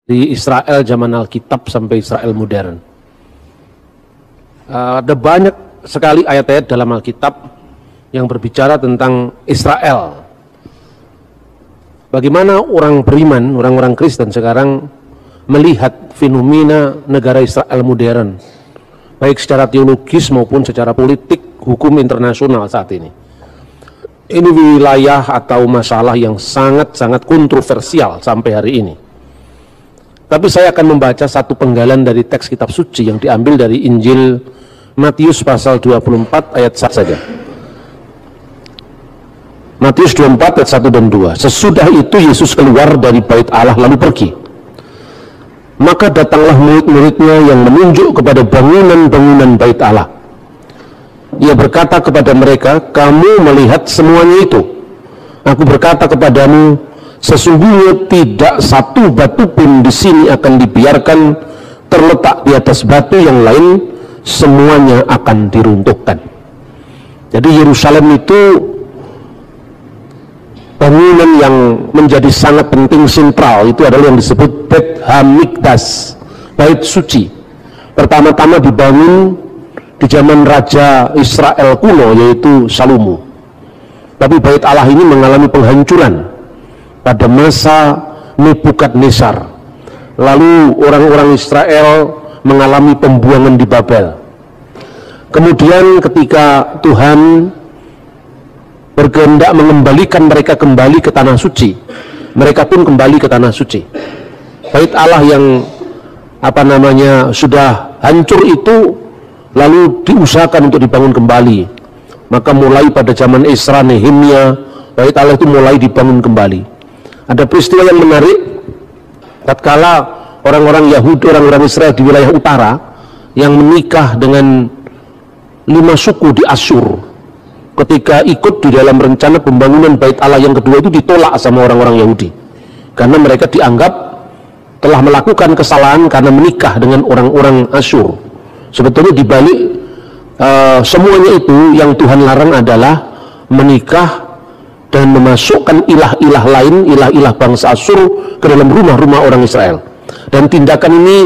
di Israel zaman Alkitab sampai Israel modern. Ada banyak sekali ayat-ayat dalam Alkitab yang berbicara tentang Israel. Bagaimana orang beriman, orang-orang Kristen sekarang melihat fenomena negara Israel modern, baik secara teologis maupun secara politik, hukum internasional saat ini. Ini wilayah atau masalah yang sangat-sangat kontroversial sampai hari ini. Tapi saya akan membaca satu penggalan dari teks kitab suci yang diambil dari Injil Matius pasal 24 ayat 1 saja. Matius 24 ayat 1 dan 2. Sesudah itu Yesus keluar dari bait Allah lalu pergi. Maka datanglah murid-muridnya yang menunjuk kepada bangunan-bangunan bait Allah. Ia berkata kepada mereka, kamu melihat semuanya itu. Aku berkata kepadamu, sesungguhnya tidak satu batu pun di sini akan dibiarkan terletak di atas batu yang lain, semuanya akan diruntuhkan. Jadi Yerusalem itu bangunan yang menjadi sangat penting sentral, itu adalah yang disebut Beit HaMikdash, bait suci. Pertama-tama dibangun di zaman Raja Israel kuno, yaitu Salomo. Tapi bait Allah ini mengalami penghancuran pada masa Nebukadnezar. Lalu orang-orang Israel mengalami pembuangan di Babel. Kemudian ketika Tuhan berkehendak mengembalikan mereka kembali ke tanah suci, mereka pun kembali ke tanah suci. Bait Allah yang sudah hancur itu lalu diusahakan untuk dibangun kembali. Maka mulai pada zaman Esra, Nehemia, bait Allah itu mulai dibangun kembali. Ada peristiwa yang menarik, tatkala orang-orang Yahudi, orang-orang Israel di wilayah utara yang menikah dengan 5 suku di Asyur, ketika ikut di dalam rencana pembangunan bait Allah yang kedua itu ditolak sama orang-orang Yahudi, karena mereka dianggap telah melakukan kesalahan karena menikah dengan orang-orang Asyur. Sebetulnya dibalik semuanya itu yang Tuhan larang adalah menikah dan memasukkan ilah-ilah lain, ilah-ilah bangsa Asyur ke dalam rumah-rumah orang Israel. Dan tindakan ini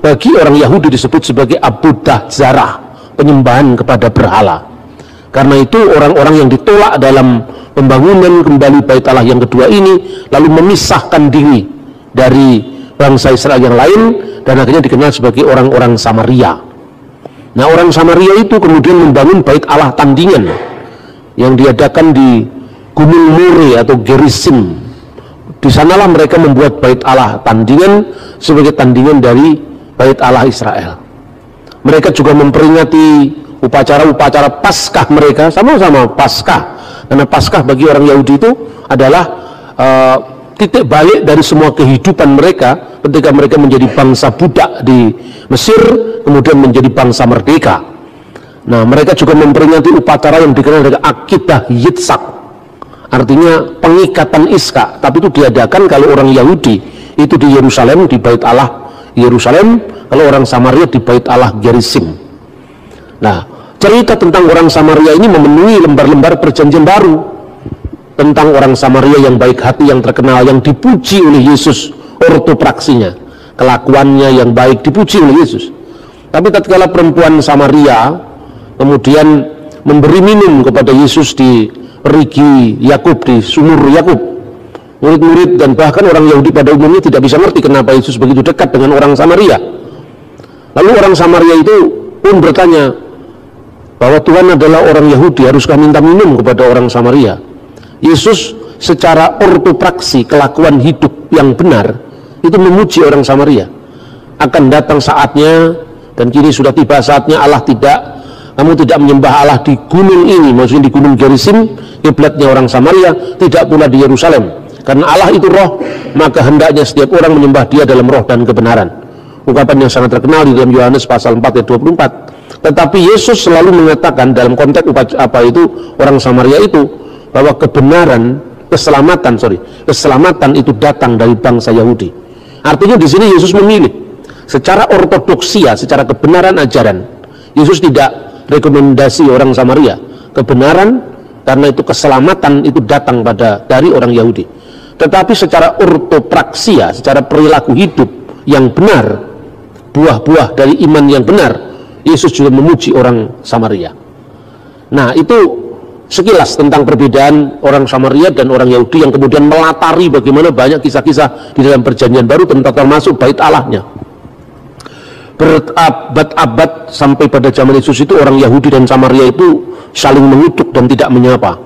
bagi orang Yahudi disebut sebagai abudah zarah, penyembahan kepada berhala. Karena itu orang-orang yang ditolak dalam pembangunan kembali bait Allah yang kedua ini lalu memisahkan diri dari bangsa Israel yang lain dan akhirnya dikenal sebagai orang-orang Samaria. Nah, orang Samaria itu kemudian membangun bait Allah tandingan yang diadakan di Gunung More atau Gerizim. Di sanalah mereka membuat bait Allah tandingan sebagai tandingan dari bait Allah Israel. Mereka juga memperingati upacara-upacara Paskah mereka, sama-sama Paskah. Karena Paskah bagi orang Yahudi itu adalah titik balik dari semua kehidupan mereka ketika mereka menjadi bangsa budak di Mesir, kemudian menjadi bangsa merdeka. Nah, mereka juga memperingati upacara yang dikenal dengan Akidah Yitzhak, artinya pengikatan Iska, tapi itu diadakan kalau orang Yahudi itu di Yerusalem, di bait Allah Yerusalem, kalau orang Samaria di bait Allah Gerizim. Nah, cerita tentang orang Samaria ini memenuhi lembar-lembar perjanjian baru, tentang orang Samaria yang baik hati, yang terkenal, yang dipuji oleh Yesus, ortopraksinya, kelakuannya yang baik dipuji oleh Yesus. Tapi tatkala perempuan Samaria kemudian memberi minum kepada Yesus di perigi Yakub, di sumur Yakub, murid-murid dan bahkan orang Yahudi pada umumnya tidak bisa ngerti kenapa Yesus begitu dekat dengan orang Samaria. Lalu orang Samaria itu pun bertanya bahwa Tuhan adalah orang Yahudi, haruskah minta minum kepada orang Samaria? Yesus secara ortopraksi, kelakuan hidup yang benar, itu memuji orang Samaria. Akan datang saatnya, dan kini sudah tiba saatnya kamu tidak menyembah Allah di gunung ini, maksudnya di gunung Gerizim, kiblatnya orang Samaria, tidak pula di Yerusalem. Karena Allah itu roh, maka hendaknya setiap orang menyembah dia dalam roh dan kebenaran. Ungkapan yang sangat terkenal di dalam Yohanes pasal 4 ayat 24. Tetapi Yesus selalu mengatakan dalam konteks orang Samaria itu, bahwa keselamatan itu datang dari bangsa Yahudi. Artinya di sini Yesus memilih secara ortodoksia, secara kebenaran ajaran. Yesus tidak rekomendasi orang Samaria kebenaran, karena itu keselamatan itu datang dari orang Yahudi. tetapi secara ortopraksia, secara perilaku hidup yang benar, buah-buah dari iman yang benar, Yesus juga memuji orang Samaria. Nah, itu sekilas tentang perbedaan orang Samaria dan orang Yahudi yang kemudian melatari bagaimana banyak kisah-kisah di dalam Perjanjian Baru tentang termasuk bait Allahnya. Berabad-abad sampai pada zaman Yesus itu orang Yahudi dan Samaria itu saling mengutuk dan tidak menyapa.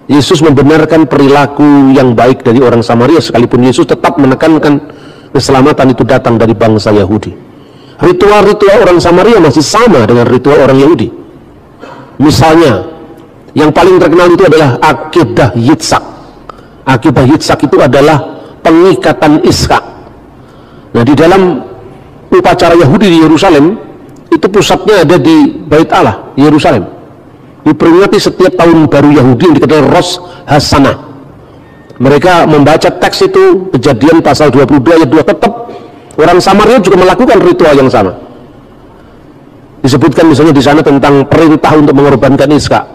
Yesus membenarkan perilaku yang baik dari orang Samaria, sekalipun Yesus tetap menekankan keselamatan itu datang dari bangsa Yahudi. Ritual-ritual orang Samaria masih sama dengan ritual orang Yahudi. Misalnya, yang paling terkenal itu adalah Akedah Yitzhak. Akedah Yitzhak itu adalah pengikatan Ishak. Nah, di dalam upacara Yahudi di Yerusalem, itu pusatnya ada di Bait Allah, Yerusalem. Diperingati setiap tahun baru Yahudi yang dikenal Rosh Hashanah. Mereka membaca teks itu, Kejadian pasal 22 ayat 2, tetap orang Samaria juga melakukan ritual yang sama. Disebutkan misalnya di sana tentang perintah untuk mengorbankan Ishak.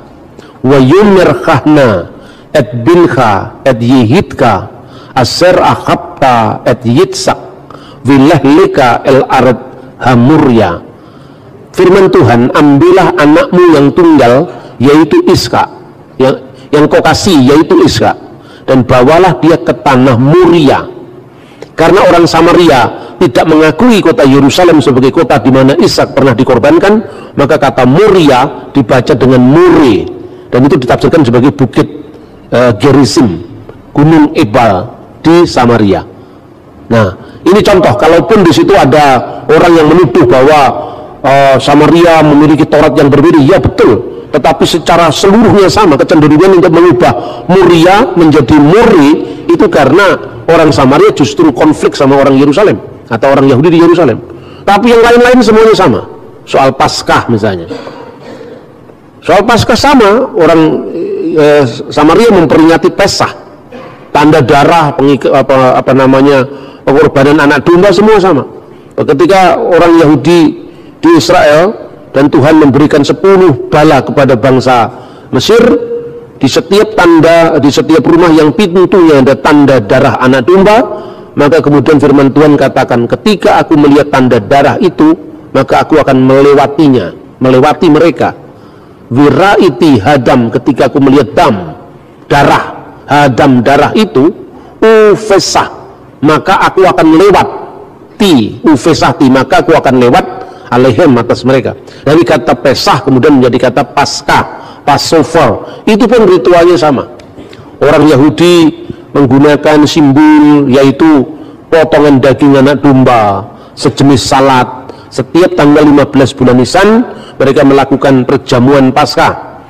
Wa yumirkhahna et bincha et yihidka aser akhabta et yitzak wilahlika el aret hamurya. Firman Tuhan, ambillah anakmu yang tunggal yaitu Ishak, yang kau kasih yaitu Ishak, dan bawalah dia ke tanah Muria. Karena orang Samaria tidak mengakui kota Yerusalem sebagai kota di mana Ishak pernah dikorbankan, maka kata Muria dibaca dengan Muri, dan itu ditafsirkan sebagai bukit Gerizim, Gunung Ebal di Samaria. Nah, ini contoh, kalaupun di situ ada orang yang menuduh bahwa Samaria memiliki Taurat yang berbeda, ya betul, tetapi secara seluruhnya sama. Kecenderungan untuk mengubah Muria menjadi Muri itu karena orang Samaria justru konflik sama orang Yerusalem atau orang Yahudi di Yerusalem. Tapi yang lain-lain semuanya sama. Soal Paskah misalnya, soal Paskah sama, orang Samaria memperingati Pesah, tanda darah, pengorbanan anak domba, semua sama. Ketika orang Yahudi di Israel dan Tuhan memberikan 10 bala kepada bangsa Mesir, di setiap rumah yang pintunya ada tanda darah anak domba, maka kemudian firman Tuhan katakan, ketika aku melihat tanda darah itu, maka aku akan melewati mereka. Wiraiti hadam, ketika aku melihat darah itu, ufesah, maka aku akan lewat, maka aku akan lewat alaihem, atas mereka. Dari kata Pesah kemudian menjadi kata Paskah, Passover, itu pun ritualnya sama. Orang Yahudi menggunakan simbol yaitu potongan daging anak domba, sejenis salad. Setiap tanggal 15 bulan Nisan mereka melakukan perjamuan Paskah.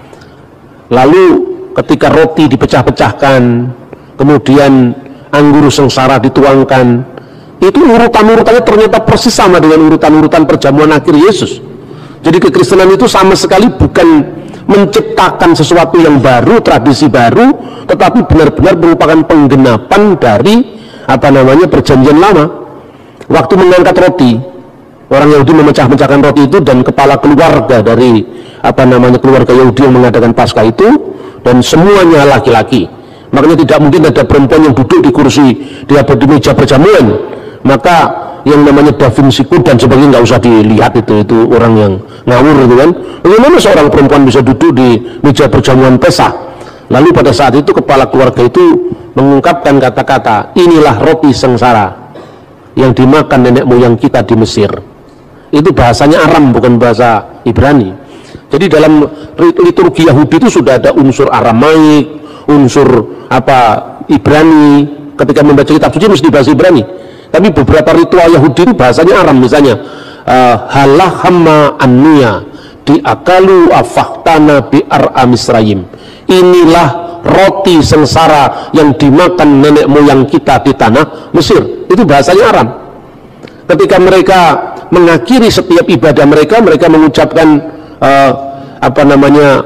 Lalu ketika roti dipecah-pecahkan, kemudian anggur sengsara dituangkan, itu urutan-urutannya ternyata persis sama dengan urutan-urutan perjamuan akhir Yesus. Jadi kekristenan itu sama sekali bukan menciptakan sesuatu yang baru, tradisi baru, tetapi benar-benar merupakan penggenapan dari perjanjian lama. Waktu mengangkat roti, orang Yahudi memecah-mecahkan roti itu, dan kepala keluarga dari keluarga Yahudi yang mengadakan Paskah itu, dan semuanya laki-laki. Makanya tidak mungkin ada perempuan yang duduk di kursi di meja perjamuan. Maka yang namanya Da Vinci Code dan sebagainya nggak usah dilihat, itu orang yang ngawur gitu kan. Bagaimana seorang perempuan bisa duduk di meja perjamuan Pesah? Lalu pada saat itu kepala keluarga itu mengungkapkan kata-kata, inilah roti sengsara yang dimakan nenek moyang kita di Mesir. Itu bahasanya Aram, bukan bahasa Ibrani. Jadi dalam liturgi Yahudi itu sudah ada unsur Aramaik, unsur Ibrani. Ketika membaca kitab suci mesti bahasa Ibrani. Tapi beberapa ritual Yahudi itu bahasanya Aram. Misalnya halahama anniya diakalu afahtana bi'ar amisrayim, inilah roti sengsara yang dimakan nenek moyang kita di tanah Mesir. Itu bahasanya Aram. Ketika mereka mengakhiri setiap ibadah mereka mengucapkan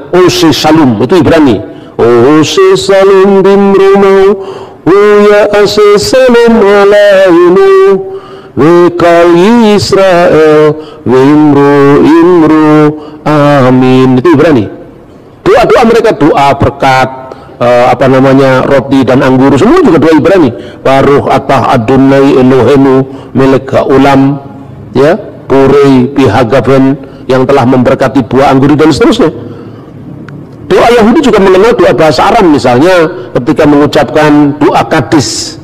Ose Salum, itu Ibrani. Ose Salum bimrumau ya ase Salum alainu wekal Israel imru amin. Itu Ibrani. Doa-doa mereka, doa berkat, roti dan anggur, semua juga doa Ibrani. Baruch atah Adonai Elohenu melek ulam, ya, purei pihagaben, yang telah memberkati buah anggur dan seterusnya. Doa Yahudi juga mengenal doa bahasa Aram, misalnya ketika mengucapkan doa Kadis.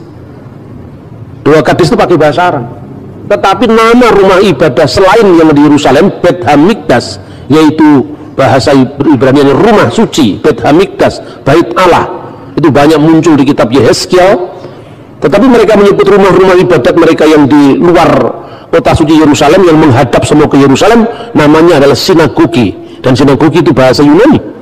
Doa Kadis itu pakai bahasa Aram. Tetapi nama rumah ibadah selain yang di Yerusalem, Bet Hamikdas, yaitu bahasa Ibrani rumah suci, Bet Hamikdas, bait Allah, itu banyak muncul di kitab Yehezkiel. Tetapi mereka menyebut rumah-rumah ibadat mereka yang di luar kota suci Yerusalem, yang menghadap semua ke Yerusalem, namanya adalah sinagogi, dan sinagogi itu bahasa Yunani.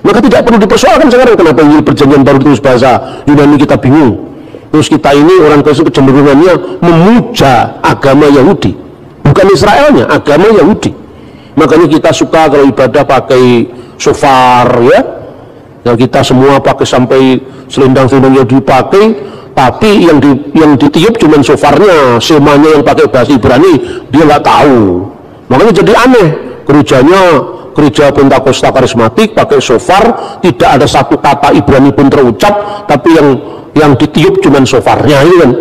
Maka tidak perlu dipersoalkan sekarang kenapa Injil Perjanjian Baru terus bahasa Yunani, kita bingung. Terus kita ini orang Kristen kecenderungannya memuja agama Yahudi, bukan Israelnya, agama Yahudi. Makanya kita suka kalau ibadah pakai shofar, ya. Yang kita semua pakai sampai selendang-selendangnya dipakai, tapi yang ditiup cuma shofarnya, semanya yang pakai bahasa Ibrani dia nggak tahu. Makanya jadi aneh, gereja Pentakosta Karismatik pakai shofar, tidak ada satu kata Ibrani pun terucap, tapi yang ditiup cuma shofarnya, itu kan.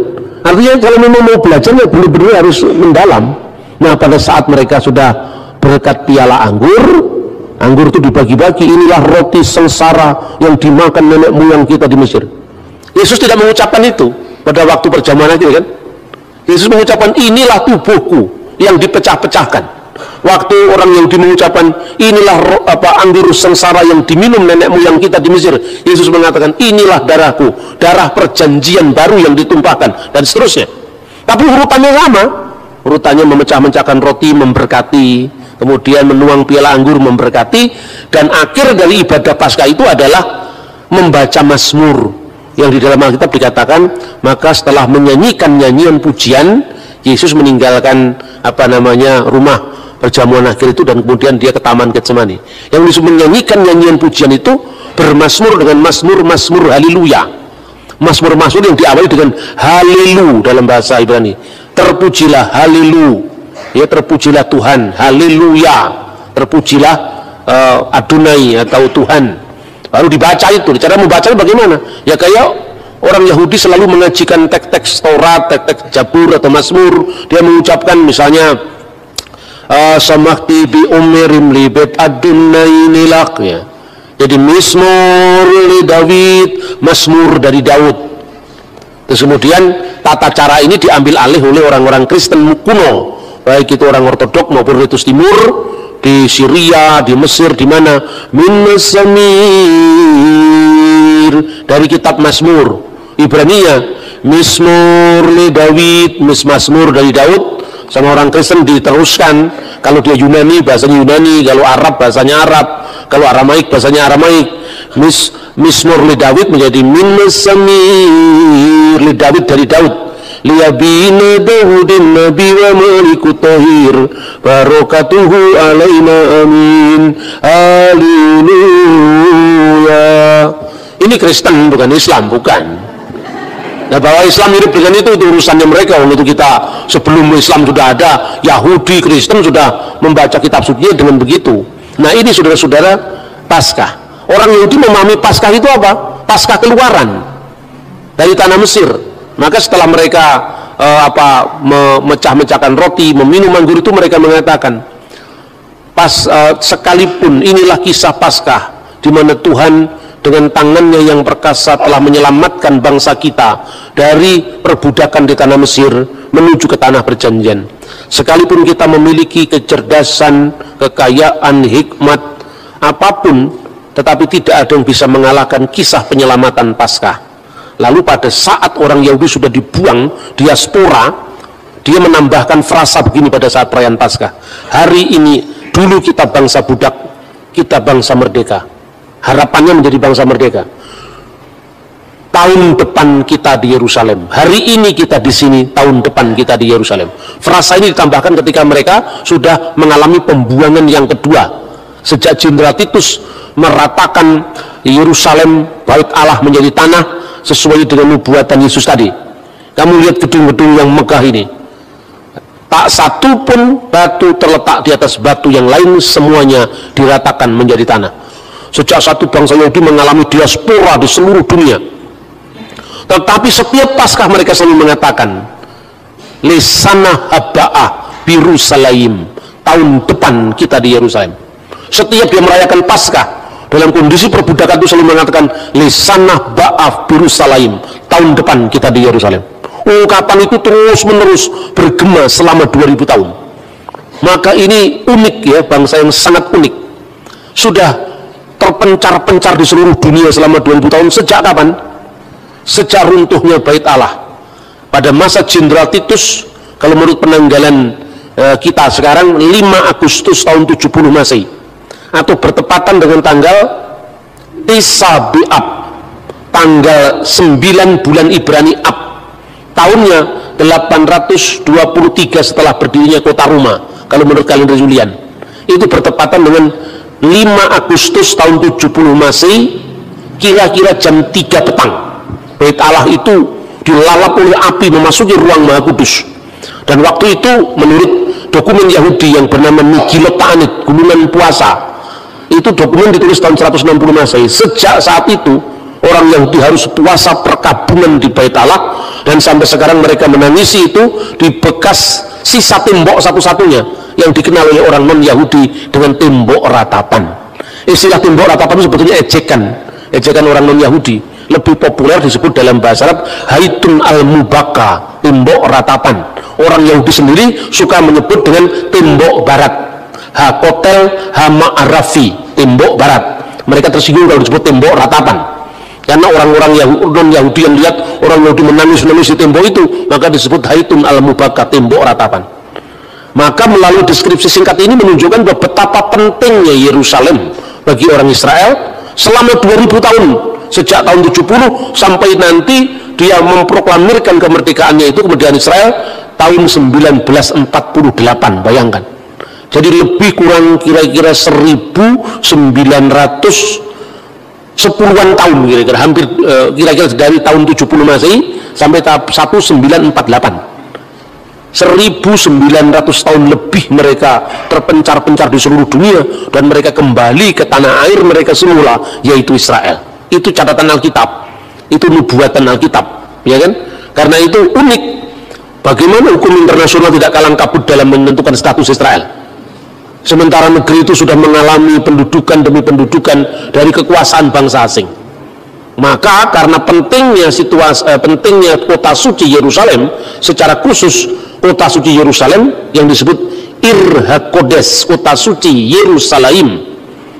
Artinya kalau memang mau belajar ya benar-benar harus mendalam. Nah, pada saat mereka sudah berkat piala anggur itu dibagi-bagi, inilah roti sengsara yang dimakan nenek moyang kita di Mesir. Yesus tidak mengucapkan itu pada waktu perjamuan itu, kan. Yesus mengucapkan inilah tubuhku yang dipecah-pecahkan. Waktu orang Yahudi mengucapkan inilah anggur sengsara yang diminum nenek moyang kita di Mesir, Yesus mengatakan inilah darahku, darah perjanjian baru yang ditumpahkan, dan seterusnya. Tapi urutannya sama, urutannya memecah-mecahkan roti memberkati, kemudian menuang piala anggur memberkati, dan akhir dari ibadah Paskah itu adalah membaca Mazmur, yang di dalam Alkitab dikatakan, maka setelah menyanyikan nyanyian pujian, Yesus meninggalkan rumah perjamuan akhir itu, dan kemudian dia ke Taman Getsemani. Yang disebut menyanyikan nyanyian pujian itu bermasmur dengan masmur haleluya. Masmur yang diawali dengan halelu dalam bahasa Ibrani. Terpujilah halelu, ya, terpujilah Tuhan, haleluya, terpujilah Adonai atau Tuhan. Lalu dibaca itu. Cara membacanya bagaimana? Ya kayak orang Yahudi selalu mengajikan teks-teks Taurat, teks-teks Jabur atau Mazmur. Dia mengucapkan misalnya samakti bi umirim li bet Adonai nilak, ya. Jadi Mizmur li Daud, Mazmur dari Daud. Terus kemudian tata cara ini diambil alih oleh orang-orang Kristen kuno, baik itu orang Ortodok maupun Ritus Timur, di Syria, di Mesir, di mana min Mazmir dari kitab Mazmur. Ibraninya Mizmur li Daud, Mazmur dari Daud. Sama orang Kristen diteruskan, kalau dia Yunani bahasanya Yunani, kalau Arab bahasanya Arab, kalau Aramaik bahasanya Aramaik. Mizmur li Daud menjadi min Mazmir li Daud dari Daud, liyabina Daudin nabi wa malikut tahir barakatuhu alaina amin haleluya. Ini Kristen bukan Islam, bukan. Nah, bahwa Islam mirip dengan itu urusannya mereka. Untuk kita sebelum Islam sudah ada, Yahudi, Kristen sudah membaca kitab suci dengan begitu. Nah, ini saudara-saudara Paskah. Orang Yahudi memahami Paskah itu apa? Paskah keluaran dari tanah Mesir. Maka setelah mereka memecah-mecahkan roti, meminum anggur itu, mereka mengatakan sekalipun inilah kisah Paskah di mana Tuhan dengan tangannya yang perkasa telah menyelamatkan bangsa kita dari perbudakan di tanah Mesir menuju ke tanah perjanjian. Sekalipun kita memiliki kecerdasan, kekayaan, hikmat apapun, tetapi tidak ada yang bisa mengalahkan kisah penyelamatan Paskah. Lalu pada saat orang Yahudi sudah dibuang diaspora, dia menambahkan frasa begini pada saat perayaan Paskah. Hari ini, dulu kita bangsa budak, kita bangsa merdeka. Harapannya menjadi bangsa merdeka. Tahun depan kita di Yerusalem. Hari ini kita di sini, tahun depan kita di Yerusalem. Frasa ini ditambahkan ketika mereka sudah mengalami pembuangan yang kedua. Sejak Jenderal Titus meratakan Yerusalem, bait Allah menjadi tanah sesuai dengan nubuatan Yesus tadi. Kamu lihat gedung-gedung yang megah ini. Tak satu pun batu terletak di atas batu yang lain, semuanya diratakan menjadi tanah. sejak satu bangsa Yahudi mengalami diaspora di seluruh dunia. Tetapi setiap Paskah mereka selalu mengatakan Lisana haba'ah Birusalaim, tahun depan kita di Yerusalem. Setiap dia merayakan Paskah dalam kondisi perbudakan itu selalu mengatakan Lisana ba'ah Birusalaim, tahun depan kita di Yerusalem. Ungkapan itu terus menerus bergema selama 2000 tahun. Maka ini unik ya, bangsa yang sangat unik. Sudah terpencar-pencar di seluruh dunia selama 2000 tahun. Sejak kapan? Sejak runtuhnya Bait Allah pada masa Jenderal Titus. Kalau menurut penanggalan kita sekarang 5 Agustus tahun 70 Masehi, atau bertepatan dengan tanggal Tisa Bi'ab, tanggal 9 bulan Ibrani Ab, tahunnya 823 setelah berdirinya kota Roma. Kalau menurut kalender Julian itu bertepatan dengan 5 Agustus tahun 70 Masehi, kira-kira jam 3 petang. Bait Allah itu dilalap oleh api memasuki ruang Maha Kudus. Dan waktu itu menurut dokumen Yahudi yang bernama Megilot Ta'anit, Gunungan Puasa, itu dokumen ditulis tahun 160 Masehi. Sejak saat itu orang Yahudi harus puasa perkabungan di Bait Allah, dan sampai sekarang mereka menangisi itu di bekas sisa tembok satu-satunya yang dikenal oleh orang non-Yahudi dengan tembok ratapan. Istilah tembok ratapan itu sebetulnya ejekan orang non-Yahudi. Lebih populer disebut dalam bahasa Arab Haitun al-Mubaka, tembok ratapan. Orang Yahudi sendiri suka menyebut dengan tembok barat, Hakotel Hama'arafi, tembok barat. Mereka tersinggung kalau disebut tembok ratapan, karena orang-orang non-Yahudi yang lihat orang Yahudi menangis di tembok itu, maka disebut Haitun al-Mubaka, tembok ratapan. Maka melalui deskripsi singkat ini menunjukkan bahwa betapa pentingnya Yerusalem bagi orang Israel selama 2000 tahun, sejak tahun 70 sampai nanti dia memproklamirkan kemerdekaannya itu, kemerdekaan Israel tahun 1948. Bayangkan, jadi lebih kurang kira-kira 1910-an tahun, kira-kira hampir kira-kira dari tahun 70 Masehi sampai tahun 1948. 1900 tahun lebih mereka terpencar-pencar di seluruh dunia, dan mereka kembali ke tanah air mereka semula, yaitu Israel. Itu catatan Alkitab, itu nubuatan Alkitab, ya kan? Karena itu unik, bagaimana hukum internasional tidak kalang kabut dalam menentukan status Israel, sementara negeri itu sudah mengalami pendudukan demi pendudukan dari kekuasaan bangsa asing. Maka karena pentingnya pentingnya kota suci Yerusalem, secara khusus kota suci Yerusalem yang disebut Ir HaKodes, kota suci Yerusalem,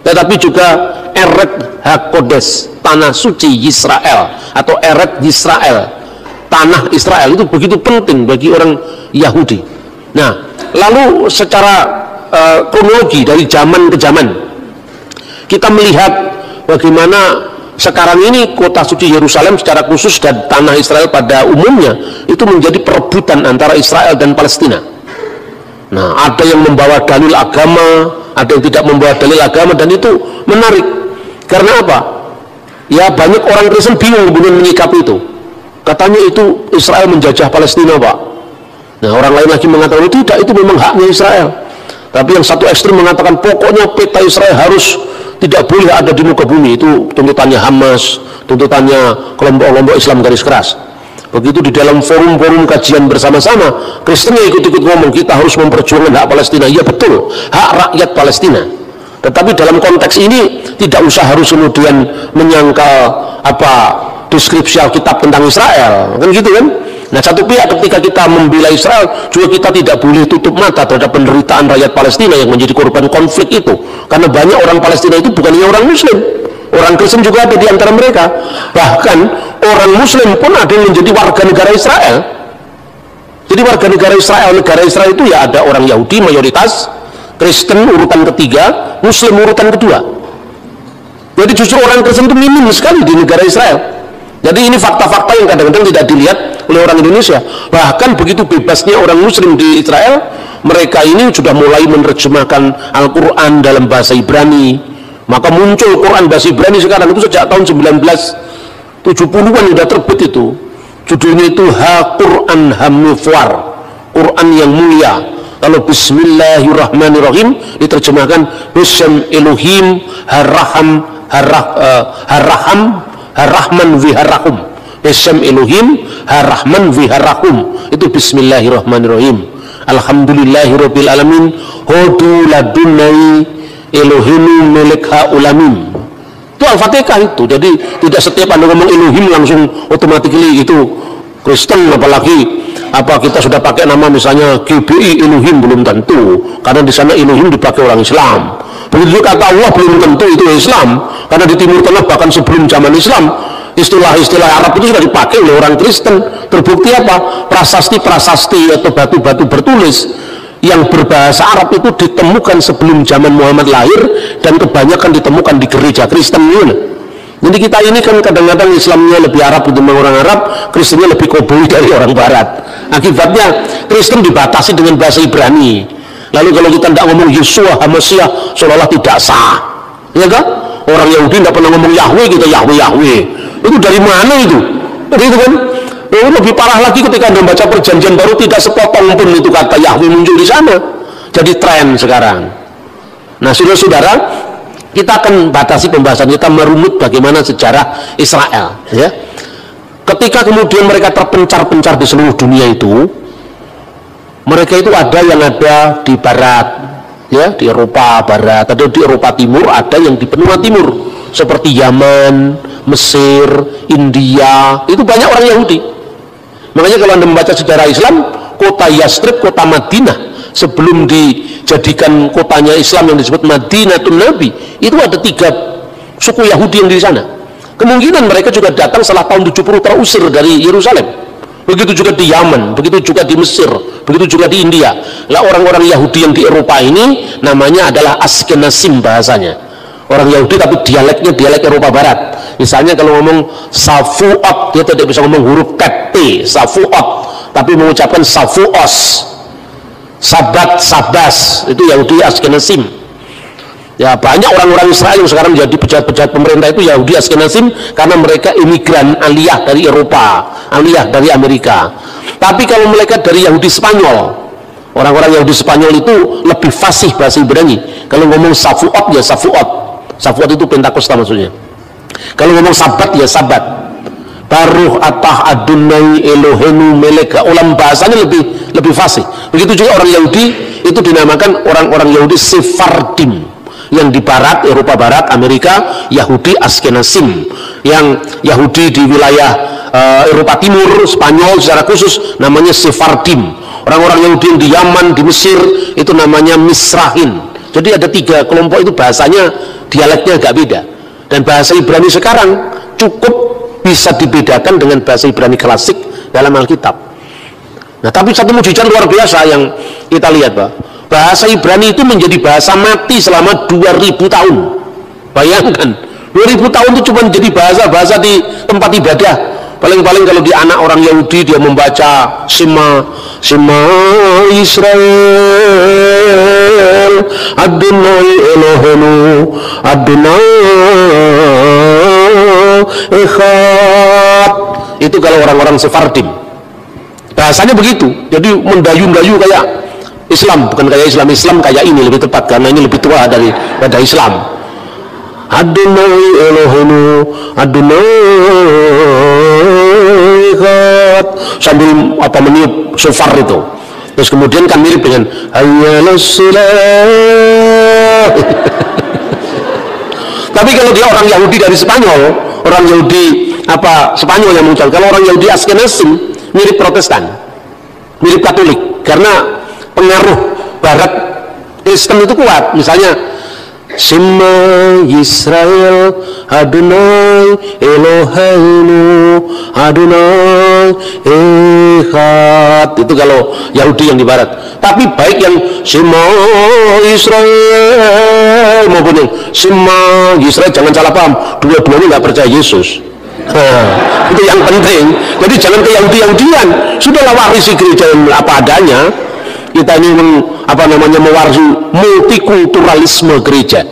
tetapi juga Eret HaKodes, tanah suci Yisrael, atau Eret Yisrael, tanah Israel, itu begitu penting bagi orang Yahudi. Nah, lalu secara kronologi dari zaman ke zaman kita melihat bagaimana sekarang ini kota suci Yerusalem secara khusus dan tanah Israel pada umumnya itu menjadi perebutan antara Israel dan Palestina. Nah, ada yang membawa dalil agama, ada yang tidak membawa dalil agama, dan itu menarik. Karena apa? Ya, banyak orang Kristen bingung kemudian menyikapi itu. Katanya itu Israel menjajah Palestina, Pak. Nah, orang lain lagi mengatakan tidak, itu memang haknya Israel. Tapi yang satu ekstrem mengatakan pokoknya peta Israel harus tidak boleh ada di muka bumi. Itu tuntutannya Hamas, tuntutannya kelompok-kelompok Islam garis keras. Begitu di dalam forum-forum kajian bersama-sama, Kristennya ikut-ikut ngomong kita harus memperjuangkan hak Palestina. Ya betul, hak rakyat Palestina. Tetapi dalam konteks ini tidak usah harus kemudian menyangkal deskripsi Alkitab tentang Israel, kan gitu kan? Nah, satu pihak ketika kita membela Israel, juga kita tidak boleh tutup mata terhadap penderitaan rakyat Palestina yang menjadi korban konflik itu. Karena banyak orang Palestina itu bukan hanya orang Muslim, orang Kristen juga ada di antara mereka. Bahkan orang Muslim pun ada yang menjadi warga negara Israel. Jadi warga negara Israel itu ya ada orang Yahudi mayoritas, Kristen urutan ketiga, Muslim urutan kedua. Jadi justru orang Kristen itu minim sekali di negara Israel. Jadi ini fakta-fakta yang kadang-kadang tidak dilihat oleh orang Indonesia. Bahkan begitu bebasnya orang Muslim di Israel, mereka ini sudah mulai menerjemahkan Al-Quran dalam bahasa Ibrani. Maka muncul Quran bahasa Ibrani sekarang itu sejak tahun 1970-an sudah terbit itu. Judulnya itu Ha-Quran Hamifwar, Quran yang mulia. Kalau Bismillahirrahmanirrahim diterjemahkan Bism Elohim Haraham Harrahman wiharahum. Besem Elohim Harrahman wiharahum. Itu bismillahirrahmanirrahim. Alhamdulillahirabbil alamin. Hodu ladunai Elohim melek haulamin. Itu Al-Fatihah itu. Jadi tidak setiap Anda ngomong Elohim langsung otomatis itu Kristen, apalagi kita sudah pakai nama misalnya GBI Elohim, belum tentu, karena di sana Elohim dipakai orang Islam. Begitu juga kata Allah belum tentu itu Islam, karena di Timur Tengah bahkan sebelum zaman Islam istilah-istilah Arab itu sudah dipakai oleh orang Kristen. Terbukti apa? Prasasti atau batu-batu bertulis yang berbahasa Arab itu ditemukan sebelum zaman Muhammad lahir dan kebanyakan ditemukan di gereja Kristen ini. Jadi kita ini kan kadang-kadang Islamnya lebih Arab ketimbang orang Arab, Kristennya lebih koboi dari orang Barat. Akibatnya Kristen dibatasi dengan bahasa Ibrani. Lalu kalau kita tidak ngomong Yeshua HaMashiach seolah-olah tidak sah, ya kan? Orang Yahudi tidak pernah ngomong Yahweh, kita Yahweh. Itu dari mana itu? Jadi itu kan lebih parah lagi ketika Anda membaca Perjanjian Baru, tidak sepotong pun itu kata Yahweh muncul di sana. Jadi tren sekarang. Nah, saudara-saudara, kita akan batasi pembahasan kita merunut bagaimana sejarah Israel, ya. Ketika kemudian mereka terpencar-pencar di seluruh dunia itu, mereka itu ada yang ada di barat, ya, di Eropa barat, ada di Eropa timur, ada yang di benua timur seperti Yaman, Mesir, India, itu banyak orang Yahudi. Makanya kalau Anda membaca sejarah Islam, kota Yastrib, kota Madinah, sebelum dijadikan kotanya Islam yang disebut Madinatul Nabi, itu ada 3 suku Yahudi yang di sana. Kemungkinan mereka juga datang setelah tahun 70 terusir dari Yerusalem. Begitu juga di Yaman, begitu juga di Mesir, begitu juga di India. Lah orang-orang Yahudi yang di Eropa ini namanya adalah Askenazim bahasanya. Orang Yahudi tapi dialeknya dialek Eropa Barat. Misalnya kalau ngomong Safuot, dia tidak bisa ngomong huruf T, Safuot, tapi mengucapkan Safuos. Sabat, Sabas, itu Yahudi Askenazim. Ya, banyak orang-orang Israel yang sekarang menjadi pejabat-pejabat pemerintah itu Yahudi Askenazim karena mereka imigran aliyah dari Eropa, aliyah dari Amerika. Tapi kalau mereka dari Yahudi Spanyol, orang-orang Yahudi Spanyol itu lebih fasih bahasa Ibrani. Kalau ngomong Safuot ya Safuot. Safuot itu Pentakosta maksudnya. Kalau ngomong Sabat ya Sabat. Baruh atah Adonai Elohenu melek haolam, bahasanya lebih fasih. Begitu juga orang Yahudi itu dinamakan orang-orang Yahudi Sephardim, yang di barat, Eropa Barat, Amerika, Yahudi Askenazim. Yang Yahudi di wilayah Eropa Timur, Spanyol secara khusus namanya Sephardim. Orang-orang Yahudi yang di Yaman, di Mesir itu namanya Misrahin. Jadi ada 3 kelompok itu bahasanya, dialeknya agak beda. Dan bahasa Ibrani sekarang cukup bisa dibedakan dengan bahasa Ibrani klasik dalam Alkitab. Nah, tapi satu mujizat luar biasa yang kita lihat, Pak. Bahasa Ibrani itu menjadi bahasa mati selama 2000 tahun. Bayangkan, 2000 tahun itu cuma jadi bahasa di tempat ibadah. Paling-paling kalau di anak orang Yahudi dia membaca Shema Israel Adonai Elohenu Adonai Echad. Itu kalau orang-orang Sephardim bahasanya begitu. Jadi mendayu-dayu kayak Islam, bukan kayak Islam kayak ini lebih tepat karena ini lebih tua daripada Islam. Adonai Elohenu Adonai Echad, sambil meniup shofar itu. Terus kemudian kan mirip dengan Hayyalassalah. Tapi kalau dia orang Yahudi dari Spanyol, orang Yahudi Spanyol yang mengucapkan, kalau orang Yahudi Askenazim mirip Protestan, mirip Katolik, karena pengaruh Barat Kristen itu kuat. Misalnya Shema Yisrael Adonai Eloheinu Adonai Echad, itu kalau Yahudi yang di Barat. Tapi baik yang Shema Israel maupun yang Shema Yisrael, jangan salah paham, dua-duanya nggak percaya Yesus. Itu yang penting. Jadi jangan ke Yahudi-Yahudian, sudahlah warisi gereja yang apa adanya. Kita ini mewarisi multikulturalisme gereja.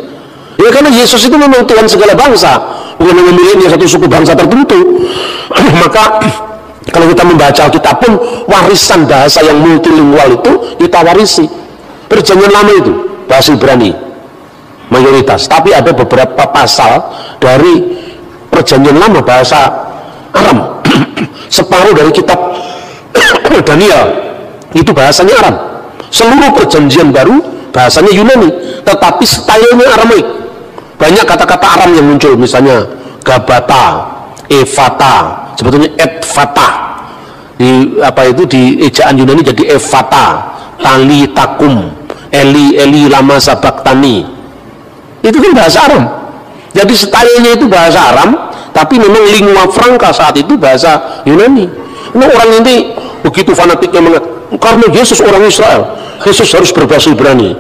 Ya, karena Yesus itu memang Tuhan segala bangsa, bukan memilihnya satu suku bangsa tertentu. Maka kalau kita membaca Alkitab pun, warisan bahasa yang multilingual itu kita warisi. Perjanjian lama itu bahasa Ibrani, mayoritas. Tapi ada beberapa pasal dari Perjanjian Lama bahasa Aram. Separuh dari kitab Daniel itu bahasanya Aram. Seluruh Perjanjian Baru bahasanya Yunani, tetapi stylenya Aramaik. Banyak kata-kata Aram yang muncul, misalnya Gabata, Evata, sebetulnya Edvata. Di ejaan Yunani jadi Evata, Tali Takum, Eli lama sabaktani. Itu kan bahasa Aram. Jadi stylenya itu bahasa Aram, tapi memang lingua franca saat itu bahasa Yunani. Nah, orang ini begitu fanatiknya karena Yesus orang Israel, Yesus harus berbahasa Ibrani.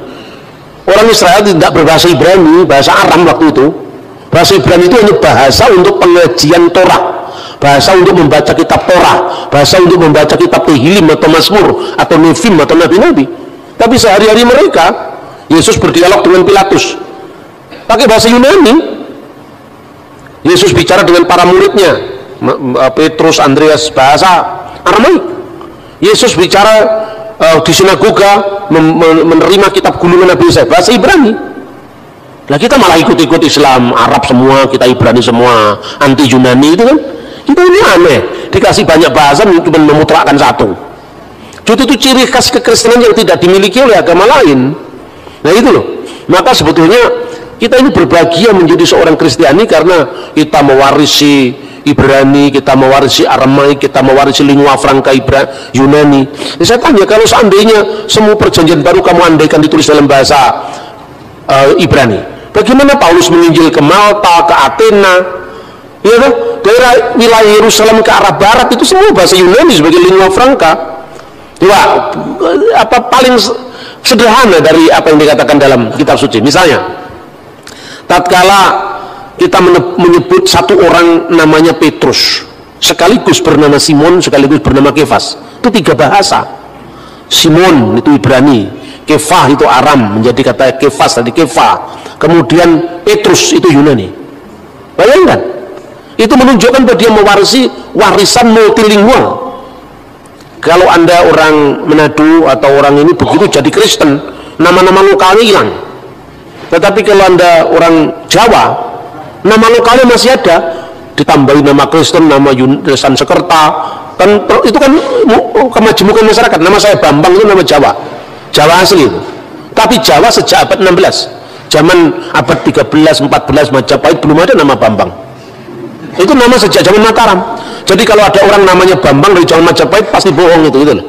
Orang Israel tidak berbahasa Ibrani, bahasa Aram waktu itu. Bahasa Ibrani itu hanya bahasa untuk pengajian Torah, bahasa untuk membaca kitab Torah, bahasa untuk membaca kitab Tehillim atau Mazmur atau Nevim atau Nabi-Nabi. Tapi sehari-hari mereka, Yesus berdialog dengan Pilatus pakai bahasa Yunani. Yesus bicara dengan para muridnya, Petrus, Andreas, bahasa Aramaik. Yesus bicara di sinagoga menerima kitab gulungan Nabi Yesaya, bahasa Ibrani. Nah, kita malah ikut-ikut Islam Arab semua, kita Ibrani semua, anti Yunani itu kan. Kita ini aneh, dikasih banyak bahasa cuma memutrakan satu. Itu ciri khas kekristenan yang tidak dimiliki oleh agama lain. Nah itu loh. Maka sebetulnya kita ini berbahagia menjadi seorang Kristiani karena kita mewarisi Ibrani, kita mewarisi Aramaik, kita mewarisi lingua franca Yunani. Jadi saya tanya, kalau seandainya semua Perjanjian Baru kamu andaikan ditulis dalam bahasa Ibrani, bagaimana Paulus menginjil ke Malta, ke Athena, ya kan? Daerah wilayah Yerusalem ke arah barat itu semua bahasa Yunani sebagai lingua franca. Wah, apa paling sederhana dari apa yang dikatakan dalam kitab suci? Misalnya, tatkala kita menyebut satu orang namanya Petrus, sekaligus bernama Simon, sekaligus bernama Kefas, itu 3 bahasa. Simon itu Ibrani, Kefah itu Aram, menjadi kata Kefas tadi Kefa. Kemudian Petrus itu Yunani. Bayangkan, itu menunjukkan bahwa dia mewarisi warisan multilingual. Kalau Anda orang Manado atau orang ini begitu jadi Kristen, nama-nama lokalnya hilang. Tetapi kalau Anda orang Jawa, nama lokalnya masih ada, ditambahi nama Kristen, nama Sansekerta, kan itu kan kemajemukan masyarakat. Nama saya Bambang itu nama Jawa, Jawa asli itu. Tapi Jawa sejak abad 16, zaman abad 13, 14 Majapahit belum ada nama Bambang. Itu nama sejak zaman Mataram. Jadi kalau ada orang namanya Bambang dari zaman Majapahit pasti bohong itu loh.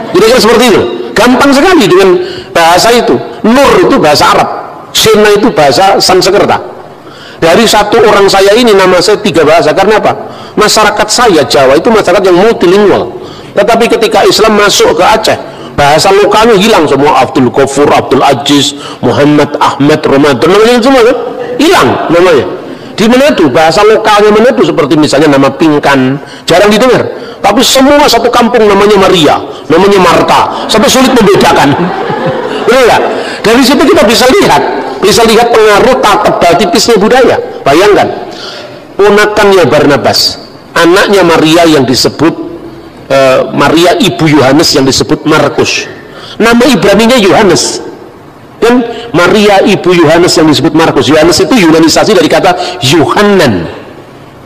Jadi kan seperti itu. Gampang sekali dengan bahasa itu. Nur itu bahasa Arab, Sena itu bahasa Sansekerta. Dari satu orang saya ini nama saya 3 bahasa. Karena apa? Masyarakat saya Jawa itu masyarakat yang multilingual. Tetapi ketika Islam masuk ke Aceh, bahasa lokalnya hilang semua. Abdul Ghafur, Abdul Aziz, Muhammad, Ahmad, Ramadan, namanya semua kan? Hilang namanya. Di Manado, bahasa lokalnya Manado seperti misalnya nama Pingkan, jarang didengar. Tapi semua satu kampung namanya Maria, namanya Marta, sampai sulit membedakan. Benar? Dari situ kita bisa lihat pengaruh tak tebal tipisnya budaya. Bayangkan, ponakannya Barnabas, anaknya Maria yang disebut Maria ibu Yohanes yang disebut Markus. Nama Ibraninya Yohanes. Dan Maria ibu Yohanes yang disebut Markus. Yohanes itu yunanisasi dari kata Yohanan,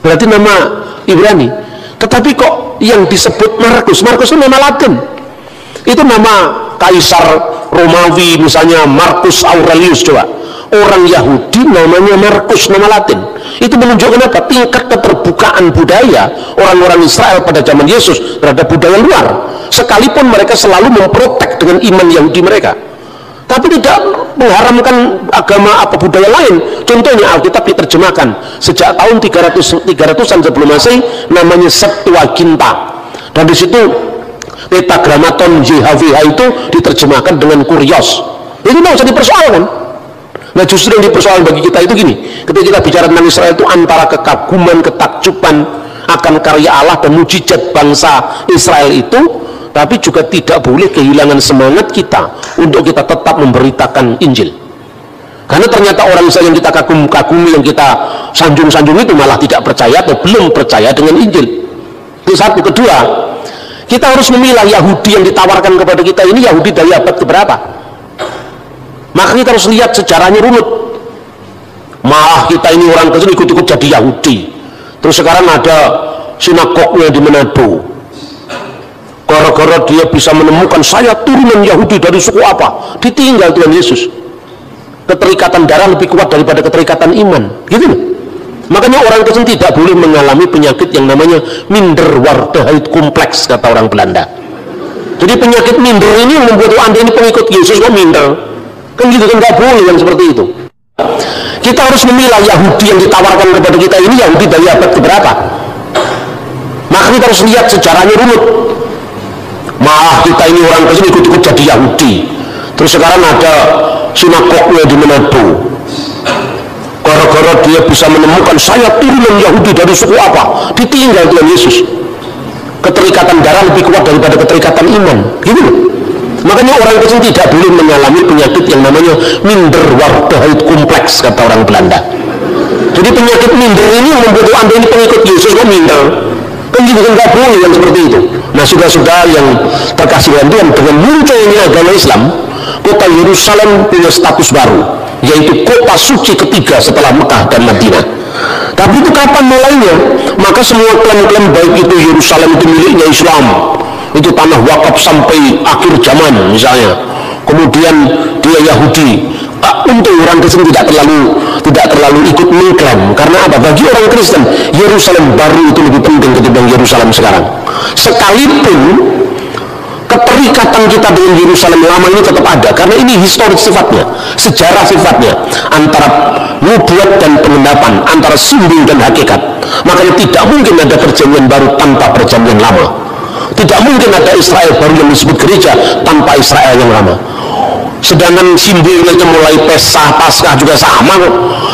berarti nama Ibrani. Tetapi kok yang disebut Markus itu nama Latin. Itu nama kaisar Romawi misalnya Marcus Aurelius. Coba orang Yahudi namanya Markus, nama Latin. Itu menunjukkan apa? Tingkat keterbukaan budaya orang-orang Israel pada zaman Yesus terhadap budaya luar, sekalipun mereka selalu memprotek dengan iman Yahudi mereka, tapi tidak mengharamkan agama apa budaya lain. Contohnya Alkitab diterjemahkan sejak tahun 300-an sebelum Masehi namanya Septuaginta, dan di situ Tetragrammaton YHWH itu diterjemahkan dengan Kurios. Itu tidak usah dipersoalkan. Nah, justru yang dipersoalkan bagi kita itu gini, ketika kita bicara tentang Israel itu antara kekaguman, ketakjuban akan karya Allah dan mujizat bangsa Israel itu, tapi juga tidak boleh kehilangan semangat kita untuk kita tetap memberitakan Injil. Karena ternyata orang Israel yang kita kagumi, yang kita sanjung-sanjung itu malah tidak percaya atau belum percaya dengan Injil. Itu satu. Kedua, kita harus memilah Yahudi yang ditawarkan kepada kita ini Yahudi dari abad keberapa. Maka kita harus lihat sejarahnya runut. Malah kita ini orang Kristen ikut-ikut jadi Yahudi. Terus sekarang ada sinagognya di Manado. Gara-gara dia bisa menemukan saya turunan Yahudi dari suku apa, ditinggal Tuhan Yesus. Keterikatan darah lebih kuat daripada keterikatan iman, gitu loh. Makanya orang Kristen tidak boleh mengalami penyakit yang namanya minderwaardigheid kompleks, kata orang Belanda. Jadi penyakit minder ini yang membuat Anda ini pengikut Yesus kok minder, kan gitu kan, nggak boleh yang seperti itu. Kita harus memilah Yahudi yang ditawarkan kepada kita ini Yahudi dari abad keberapa. Maka kita harus lihat sejarahnya runut. Malah kita ini orang Kristen ikut-ikut jadi Yahudi. Terus sekarang ada sinagognya di Manado. Gara-gara dia bisa menemukan saya turunan Yahudi dari suku apa, ditinggal Tuhan Yesus. Keterikatan darah lebih kuat daripada keterikatan iman, gitu loh. Makanya orang Kristen tidak boleh mengalami penyakit yang namanya minderwaardigheid kompleks, kata orang Belanda. Jadi penyakit minder ini yang membuat Anda ini pengikut Yesus kok minder, kan gitu kan, nggak boleh yang seperti itu. Nah, saudara-saudara yang terkasih Tuhan, dengan munculnya agama Islam, kota Yerusalem punya status baru, yaitu kota suci ketiga setelah Mekah dan Madinah. Tapi itu kapan mulainya? Maka semua klaim-klaim baik itu Yerusalem itu miliknya Islam, itu tanah wakaf sampai akhir zaman misalnya, kemudian dia Yahudi. Untuk orang Kristen tidak terlalu ikut mengklaim, karena apa? Bagi orang Kristen Yerusalem baru itu lebih penting ketimbang Yerusalem sekarang. Sekalipun keterikatan kita dengan Yerusalem lama ini tetap ada, karena ini historis sifatnya, sejarah sifatnya, antara nubuat dan pengendapan, antara simbol dan hakikat. Makanya tidak mungkin ada perjanjian baru tanpa perjanjian lama. Tidak mungkin ada Israel baru yang disebut gereja tanpa Israel yang lama. Sedangkan simbolnya itu mulai Paskah juga sama.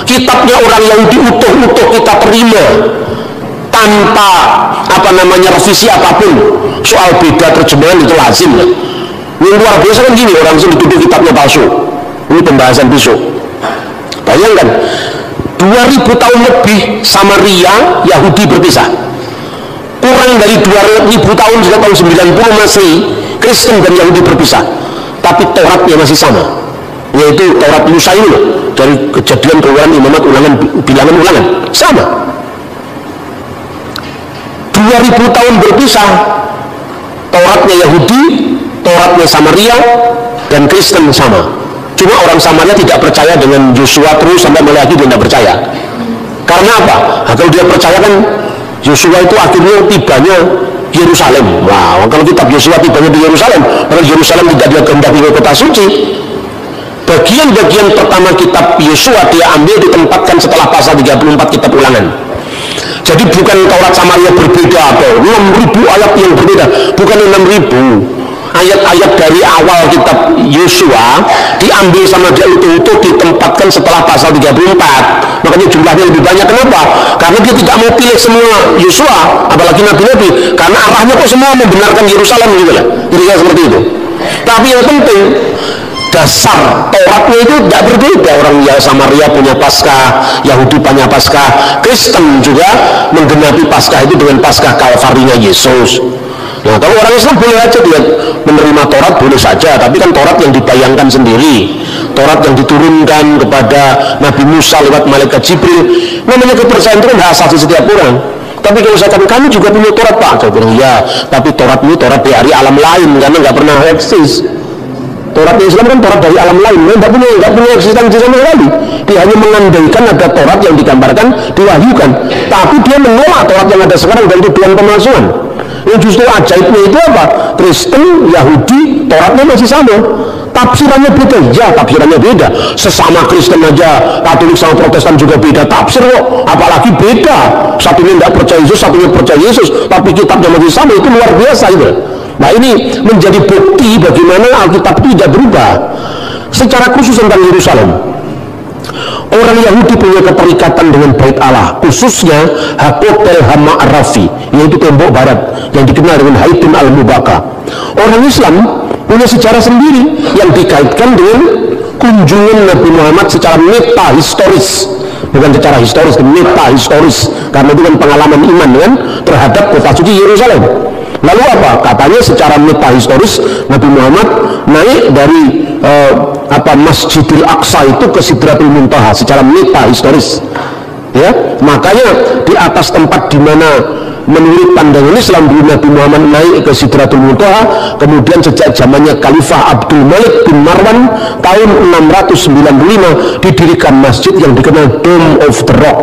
Kitabnya orang Yahudi utuh-utuh kita terima tanpa revisi apapun. Soal beda terjemahan itu lazim. Yang luar biasa kan gini, orang yang dituduh kitabnya palsu. Ini pembahasan besok. Bayangkan 2000 tahun lebih Samaria Yahudi berpisah. Kurang dari 2000 tahun sejak tahun 90 Masehi Kristen dan Yahudi berpisah. Tapi Tauratnya masih sama, yaitu Taurat Musa ini loh, dari Kejadian, Keluaran, Imamat, Ulangan, Bilangan sama. 2000 tahun berpisah, Tauratnya Yahudi, Tauratnya Samaria, dan Kristen sama. Cuma orang Samaria tidak percaya dengan Yosua terus sampai mulai lagi dia tidak percaya. Karena apa? Nah, kalau dia percaya kan Yosua itu akhirnya tibanya Yerusalem. Wow, kalau kitab Yosua tibanya di Yerusalem, karena Yerusalem tidak dia kehendaki kota suci. Bagian-bagian pertama kitab Yosua dia ambil ditempatkan setelah pasal 34 kitab Ulangan. Jadi bukan Taurat Samaria berbeda atau 6.000 ayat yang berbeda, bukan 6.000. Ayat-ayat dari awal kitab Yosua diambil sama dia utuh-utuh ditempatkan setelah pasal 34. Makanya jumlahnya lebih banyak. Kenapa? Karena dia tidak mau pilih semua Yosua, apalagi nabi-nabi, karena arahnya kok semua membenarkan Yerusalem gitu lah. Jadi seperti itu. Tapi yang penting dasar Tauratnya itu tidak berbeda. Orang Samaria punya Paskah, Yahudi punya Paskah, Kristen juga menggenapi Paskah itu dengan Paskah Kalvarinya Yesus. Nah, kalau orang Islam boleh aja dia menerima Taurat, boleh saja, tapi kan Taurat yang dibayangkan sendiri, Taurat yang diturunkan kepada Nabi Musa lewat malaikat Jibril. Namanya kepercayaan itu kan hak asasi setiap orang. Tapi kalau saya katakan kamu juga punya Taurat, Pak, saya bilang ya, tapi Taurat ini Taurat dari alam lain, karena nggak pernah eksis. Taurat Islam kan Taurat dari alam lain, nggak punya eksistensi sama sekali. Dia hanya mengandaikan ada Taurat yang digambarkan, diwahyukan, tapi dia menolak Taurat yang ada sekarang dan tuduhan pemalsuan. Yang justru ajaibnya itu apa? Kristen, Yahudi, Tauratnya masih sama, tafsirannya beda. Ya, tafsirannya beda. Sesama Kristen aja, Katolik sama Protestan juga beda tafsir kok, apalagi beda. Satunya tidak percaya Yesus, satunya percaya Yesus, tapi kitabnya masih sama. Itu luar biasa itu. Nah, ini menjadi bukti bagaimana Alkitab itu tidak berubah. Secara khusus tentang Yerusalem, orang Yahudi punya keterikatan dengan Bait Allah, khususnya Hakotel Hama'rafi, yaitu tembok barat yang dikenal dengan Haitun Al-Mubaka. Orang Islam punya sejarah sendiri yang dikaitkan dengan kunjungan Nabi Muhammad secara meta historis, bukan secara historis, meta historis, karena itu kan pengalaman iman kan terhadap kota suci Yerusalem. Lalu apa? Katanya secara metahistoris Nabi Muhammad naik dari Masjidil Aqsa itu ke Sidratul Muntaha secara metahistoris. Ya, makanya di atas tempat di mana menurut pandangan Islam Nabi Muhammad naik ke Sidratul Muntaha, kemudian sejak zamannya Khalifah Abdul Malik bin Marwan tahun 695 didirikan masjid yang dikenal Dome of the Rock,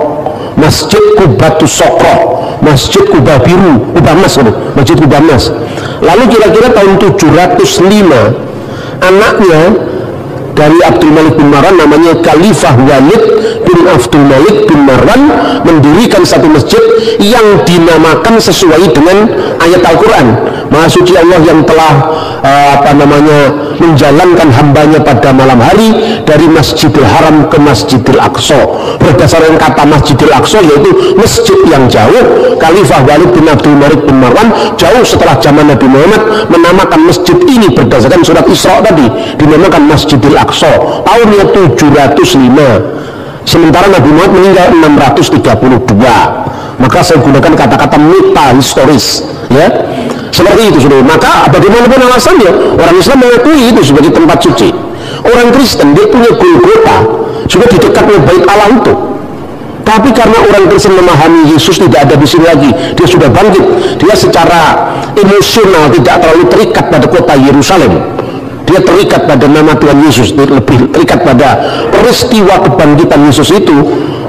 Masjid Qubatus Sokroh, Masjid Kubah Biru, Kubah Mas, Masjid Kubah Mas. Lalu kira-kira tahun 705 anaknya dari Abdul Malik bin Marwan namanya Khalifah Walid bin Abdul Malik bin Marwan mendirikan satu masjid yang dinamakan sesuai dengan ayat Al-Quran. Maha suci Allah yang telah menjalankan hambanya pada malam hari dari Masjidil Haram ke Masjidil Aqsa. Berdasarkan kata Masjidil Aqsa yaitu masjid yang jauh, Khalifah Walid bin Abdul Malik bin Marwan jauh setelah zaman Nabi Muhammad menamakan masjid ini berdasarkan surat Isra tadi dinamakan Masjidil Aqsa tahunnya 705. Sementara Nabi Muhammad meninggal 632. Maka saya gunakan kata-kata metahistoris, ya. Seperti itu, saudara. Maka bagaimanapun alasannya, orang Islam mengakui itu sebagai tempat suci. Orang Kristen dia punya Golgota juga di dekatnya Bait Allah itu. Tapi karena orang Kristen memahami Yesus tidak ada di sini lagi, dia sudah bangkit, dia secara emosional tidak terlalu terikat pada kota Yerusalem. Dia terikat pada nama Tuhan Yesus, dia lebih terikat pada peristiwa kebangkitan Yesus itu.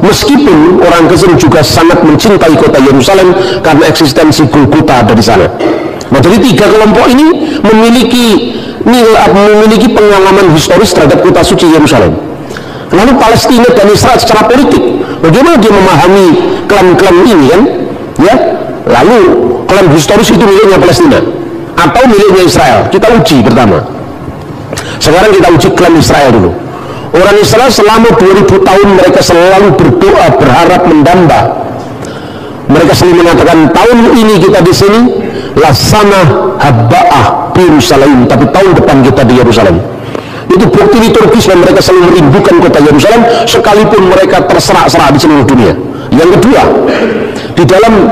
Meskipun orang Kristen juga sangat mencintai kota Yerusalem karena eksistensi Golgota ada di sana. Nah, jadi tiga kelompok ini memiliki pengalaman historis terhadap kota suci Yerusalem. Lalu Palestina dan Israel secara politik, bagaimana dia memahami klan-klan ini, kan? Ya, lalu klan historis itu miliknya Palestina atau miliknya Israel? Kita uji pertama. Sekarang kita uji klan Israel dulu. Orang Israel selama 2000 tahun mereka selalu berdoa, berharap, mendamba. Mereka selalu mengatakan tahun ini kita di sini, lasana habba'ah di Yerusalem, tapi tahun depan kita di Yerusalem. Itu bukti liturgis dan mereka selalu merindukan kota Yerusalem sekalipun mereka terserak-serak di seluruh dunia. Yang kedua, di dalam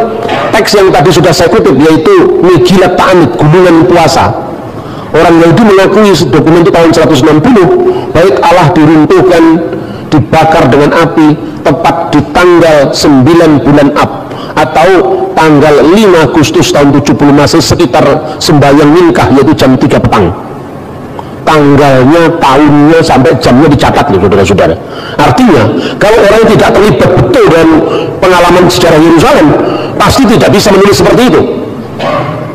teks yang tadi sudah saya kutip yaitu Megillat Ta'anit, Gunungan Puasa. Orang Yahudi mengakui dokumen itu tahun 160 Bait Allah diruntuhkan, dibakar dengan api tepat di tanggal 9 bulan Ab atau tanggal 5 Agustus tahun 70 Masehi sekitar sembahyang minkah yaitu jam 3 petang. Tanggalnya, tahunnya, sampai jamnya dicatat loh saudara-saudara. Artinya kalau orang tidak terlibat betul dengan pengalaman sejarah Yerusalem pasti tidak bisa menulis seperti itu,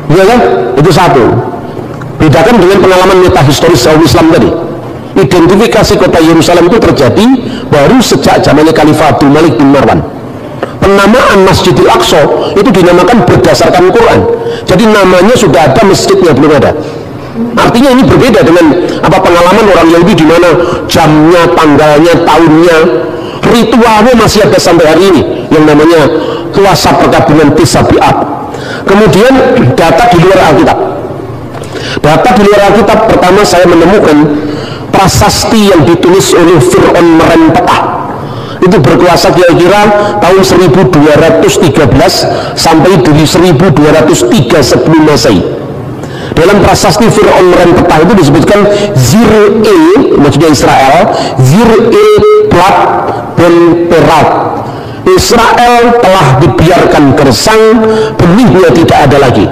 ya kan? Itu satu. Bedakan dengan pengalaman metahistoris kaum Islam tadi. Identifikasi kota Yerusalem itu terjadi baru sejak zamannya Khalifah Abdul Malik bin Marwan. Penamaan Masjidil Aqsa itu dinamakan berdasarkan Quran. Jadi namanya sudah ada, masjidnya belum ada. Artinya ini berbeda dengan pengalaman orang Yahudi di mana jamnya, tanggalnya, tahunnya, ritualnya masih ada sampai hari ini yang namanya puasa perkabungan Tis'a B'Av. Kemudian data di luar Alkitab. Data di luar Alkitab, pertama saya menemukan prasasti yang ditulis oleh Fir'aun Merenpetah. Itu berkuasa kira-kira tahun 1213 sampai dari 1203 sebelum Masehi. Dalam prasasti Fir'aun Merenpetah itu disebutkan Zir-il, maksudnya Israel, Zir-il Plat dan Perat. Israel telah dibiarkan gersang, benihnya tidak ada lagi.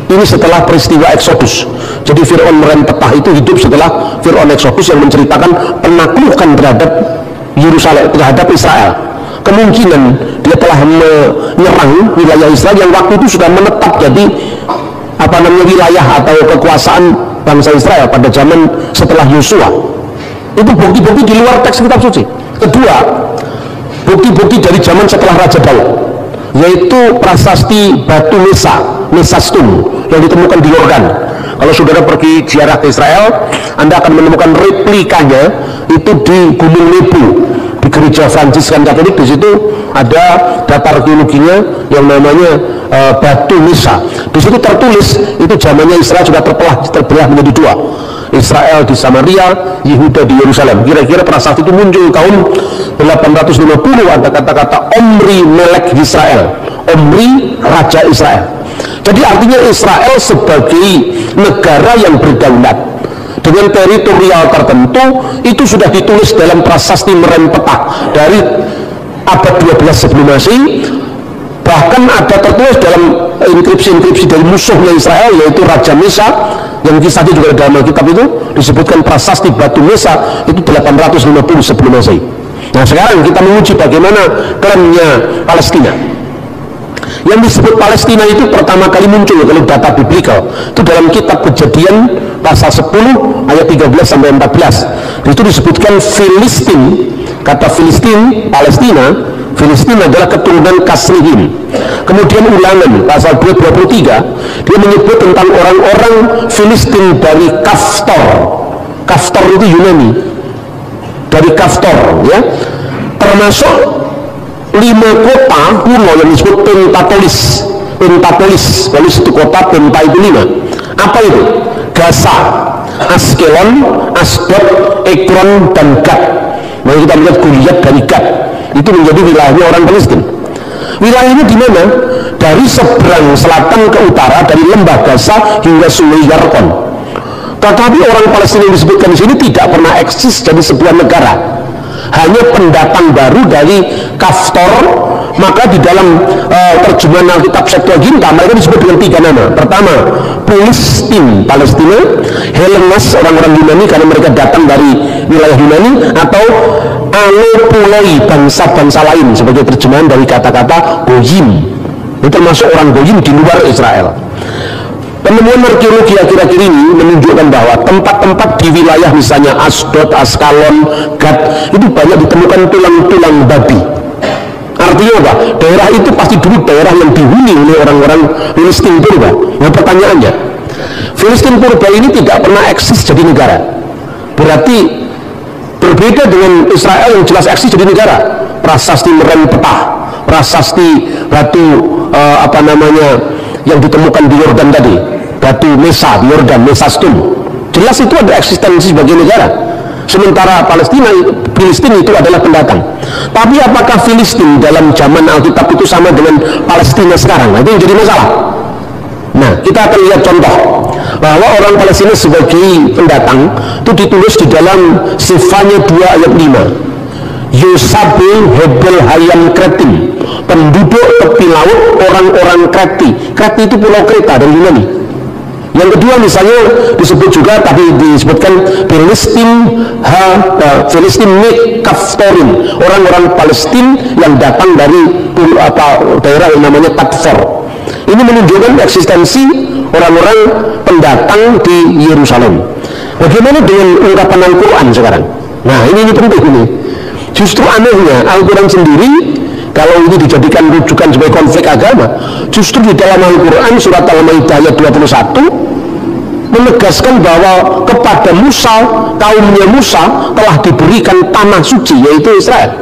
Ini setelah peristiwa Exodus. Jadi Fir'aun Merenpetah itu hidup setelah Fir'aun Exodus yang menceritakan penaklukan terhadap Yerusalem, terhadap Israel. Kemungkinan dia telah menyerang wilayah Israel yang waktu itu sudah menetap jadi wilayah atau kekuasaan bangsa Israel pada zaman setelah Yosua. Itu bukti-bukti di luar teks kitab suci. Kedua, bukti-bukti dari zaman setelah Raja Daud, yaitu prasasti batu Mesastum yang ditemukan di Yordan. Kalau saudara pergi ziarah ke Israel, Anda akan menemukan replikanya itu di Gunung Nebo, di gereja Fransiskan Katolik. Di situ ada data arkeologinya yang namanya batu Mesa. Di situ tertulis itu zamannya Israel sudah terbelah menjadi dua. Israel di Samaria, Yehuda di Yerusalem. Kira-kira prasasti itu muncul tahun 850. Ada kata-kata Omri Melek Israel. Omri, raja Israel. Jadi artinya Israel sebagai negara yang berdaulat dengan teritorial tertentu itu sudah ditulis dalam prasasti Merenpetah dari abad 12 sebelum Masehi. Bahkan ada tertulis dalam inskripsi-inskripsi dari musuhnya Israel, yaitu Raja Mesa, yang kisahnya juga dalam Alkitab itu disebutkan prasasti Batu Mesa itu 850 sebelum Masehi. Nah sekarang kita menguji bagaimana klaimnya Palestina. Yang disebut Palestina itu pertama kali muncul kalau data biblikal itu dalam kitab Kejadian pasal 10 ayat 13 sampai 14. Itu disebutkan Filistin. Kata Filistin, Palestina, Filistin adalah keturunan Kasrihim. Kemudian Ulangan pasal 2:23 dia menyebut tentang orang-orang Filistin dari Kaftor. Kaftor itu Yunani, dari Kaftor, ya, termasuk 5 kota kuno yang disebut Pentatolis. Polis itu kota, Penta itu 5. Apa itu? Gaza, Askelon, Asdod, Ekron, dan Gad. Nah kita lihat Goliat dari Gad itu menjadi wilayahnya orang Palestina. Wilayah ini di mana? Dari seberang selatan ke utara, dari lembah Gaza hingga Sungai Yarkon. Tetapi orang Palestina yang disebutkan di sini tidak pernah eksis jadi sebuah negara, hanya pendatang baru dari Kaftor. Maka di dalam terjemahan Alkitab Septuaginta mereka disebut dengan 3 nama. Pertama, Filistin, Palestina; Hellenes, orang-orang Yunani karena mereka datang dari wilayah Yunani; atau Anopuloi, bangsa-bangsa lain, sebagai terjemahan dari kata-kata Goyim. Itu termasuk orang Goyim di luar Israel. Penemuan arkeologi akhir-akhir ini menunjukkan bahwa tempat-tempat di wilayah misalnya Asdod, Askalon, Gad itu banyak ditemukan tulang-tulang babi. Artinya apa? Daerah itu pasti dulu daerah yang dihuni oleh orang-orang Filistin purba. Nah pertanyaannya, Filistin purba ini tidak pernah eksis jadi negara. Berarti berbeda dengan Israel yang jelas eksis jadi negara. Prasasti Merenpetah, prasasti batu yang ditemukan di Yordan tadi, batu Mesa di Yordan, Mesa Stone, jelas itu ada eksistensi sebagai negara. Sementara Filistin itu adalah pendatang. Tapi apakah Filistin dalam zaman Alkitab itu sama dengan Palestina sekarang? Nah, itu yang jadi masalah. Nah, kita akan lihat contoh bahwa orang Palestina sebagai pendatang itu ditulis di dalam Sefanya 2 ayat 5. Yosabe Hebel Hayam Kretim, penduduk tepi laut orang-orang Kreti. Kreti itu pulau Kreta dari Yunani. Yang kedua misalnya disebut juga tadi disebutkan Filistin Kaftorin, orang-orang Palestina yang datang dari daerah yang namanya Katfor. Ini menunjukkan eksistensi orang-orang pendatang di Yerusalem. Bagaimana dengan ungkapan Al-Quran sekarang? Nah ini penting ini. Justru anehnya Al-Quran sendiri, kalau ini dijadikan rujukan sebagai konflik agama, justru di dalam Al-Quran surat Al-Maidah ayat 21 menegaskan bahwa kepada Musa, kaumnya Musa telah diberikan tanah suci, yaitu Israel.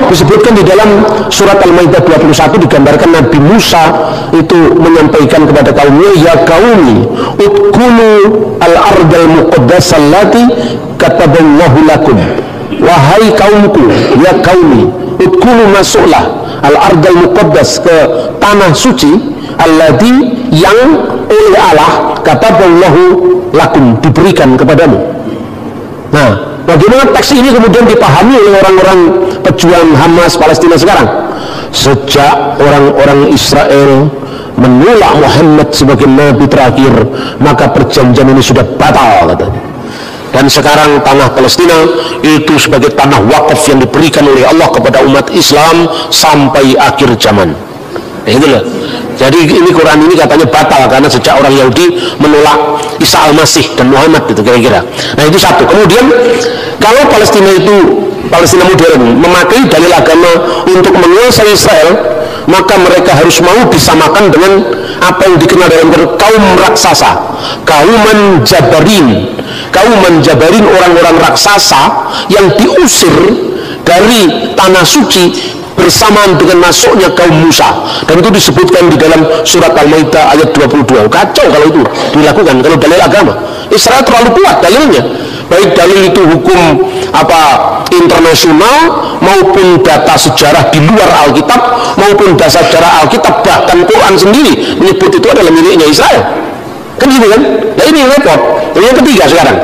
Disebutkan di dalam surat Al-Maidah 21 digambarkan Nabi Musa itu menyampaikan kepada kaumnya, ya qaumi udkhulu al-ardal muqaddasah allati kataballahu lakum. Wahai kaumku, ya qaumi udkhulu, masuklah al-ardal muqaddas, ke tanah suci, allati, yang oleh Allah kataballahu lakum, diberikan kepadamu. Nah, bagaimana teks ini kemudian dipahami oleh orang-orang pejuang Hamas Palestina sekarang? Sejak orang-orang Israel menolak Muhammad sebagai nabi terakhir, maka perjanjian ini sudah batal, katanya. Dan sekarang tanah Palestina itu sebagai tanah wakaf yang diberikan oleh Allah kepada umat Islam sampai akhir zaman. Nah, itulah. Jadi ini Quran ini katanya batal karena sejak orang Yahudi menolak Isa Al-Masih dan Muhammad, itu kira-kira. Nah itu satu. Kemudian kalau Palestina modern memakai dalil agama untuk menguasai Israel, maka mereka harus mau disamakan dengan apa yang dikenal dalam kaum raksasa, kauman Jabarin, orang-orang raksasa yang diusir dari tanah suci bersamaan dengan masuknya kaum Musa, dan itu disebutkan di dalam surat Al-Maidah ayat 22. Kacau kalau itu dilakukan, kalau dalil agama. Israel terlalu kuat dalilnya. baik dalil itu hukum internasional maupun data sejarah di luar Alkitab maupun data sejarah Alkitab, bahkan Quran sendiri menyebut itu adalah miliknya Israel. Kan gitu kan? Nah ini repot. Yang ketiga sekarang,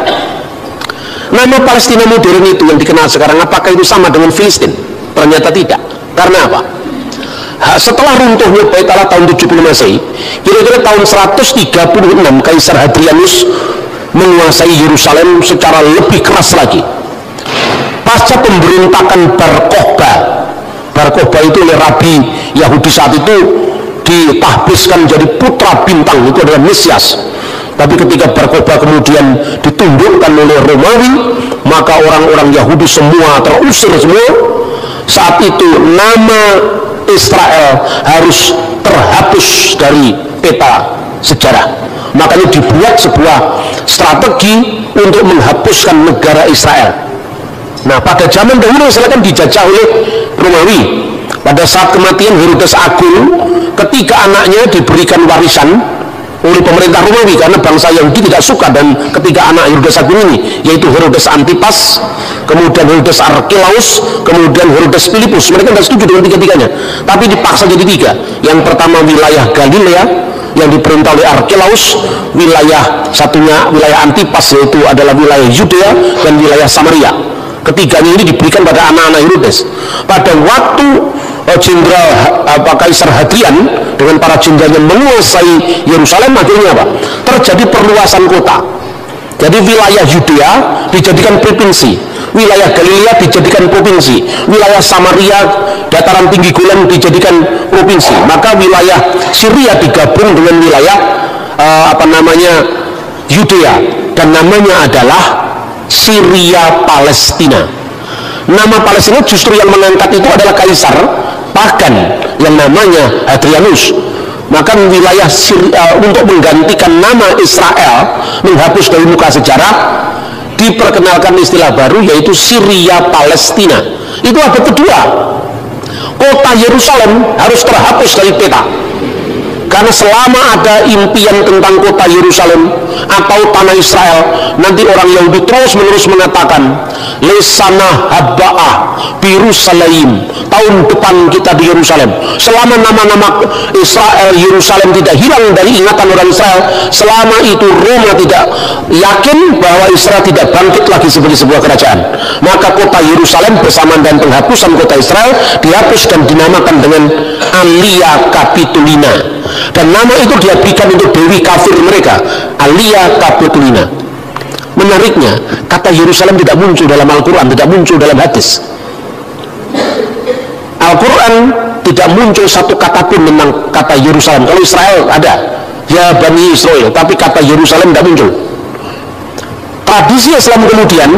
nama Palestina modern itu yang dikenal sekarang, apakah itu sama dengan Filistin? Ternyata tidak. Karena apa? Setelah runtuhnya Bait Allah tahun 70 Masehi, kira-kira tahun 136 Kaisar Hadrianus menguasai Yerusalem secara lebih keras lagi. Pasca pemberontakan Bar Kokhba itu oleh Rabi Yahudi saat itu ditahbiskan jadi putra bintang, itu adalah Mesias. Tapi ketika Bar Kokhba kemudian ditundukkan oleh Romawi, maka orang-orang Yahudi semua terusir semua. Saat itu nama Israel harus terhapus dari peta sejarah. Makanya dibuat sebuah strategi untuk menghapuskan negara Israel. Nah, pada zaman dahulu Israel kan dijajah oleh Romawi. Pada saat kematian Herodes Agung, ketika anaknya diberikan warisan oleh pemerintah Romawi, karena bangsa Yahudi tidak suka dan ketiga anak Herodes Agung ini, yaitu Herodes Antipas, kemudian Herodes Archelaus, kemudian Herodes Philippus, mereka tidak setuju dengan tiga-tiganya, tapi dipaksa jadi tiga. Yang pertama wilayah Galilea yang diperintah oleh Archelaus, satunya wilayah Antipas, yaitu adalah wilayah Yudea dan wilayah Samaria. Ketiganya ini diberikan pada anak-anak Herodes. Pada waktu Kaisar Hadrian dengan para jenderalnya menguasai Yerusalem, akhirnya apa? Terjadi perluasan kota. Jadi wilayah Yudea dijadikan provinsi, wilayah Galilea dijadikan provinsi, wilayah Samaria dataran tinggi Golan dijadikan provinsi. Maka wilayah Syria digabung dengan wilayah Yudea, dan namanya adalah Syria Palestina. Nama Palestina justru yang mengangkat itu adalah Kaisar Pagan yang namanya Hadrianus. Maka wilayah Syria, untuk menggantikan nama Israel, menghapus dari muka sejarah, diperkenalkan istilah baru, yaitu Syria Palestina. Itu abad kedua. Kota Yerusalem harus terhapus dari peta, karena selama ada impian tentang kota Yerusalem atau tanah Israel, nanti orang Yahudi terus menerus mengatakan lesana habba'ah Yerusalem, tahun depan kita di Yerusalem. Selama nama-nama Israel, Yerusalem tidak hilang dari ingatan orang Israel, selama itu Roma tidak yakin bahwa Israel tidak bangkit lagi sebagai sebuah kerajaan, maka kota Yerusalem bersamaan dengan penghapusan kota Israel dihapus dan dinamakan dengan Alia Capitolina, dan nama itu diabdikan untuk dewi kafir mereka, Alia Capitolina. Menariknya, kata Yerusalem tidak muncul dalam Al-Quran, tidak muncul dalam hadis. Al-Quran tidak muncul satu kata pun tentang kata Yerusalem. Kalau Israel ada, ya Bani Israel, tapi kata Yerusalem tidak muncul. Tradisi Islam kemudian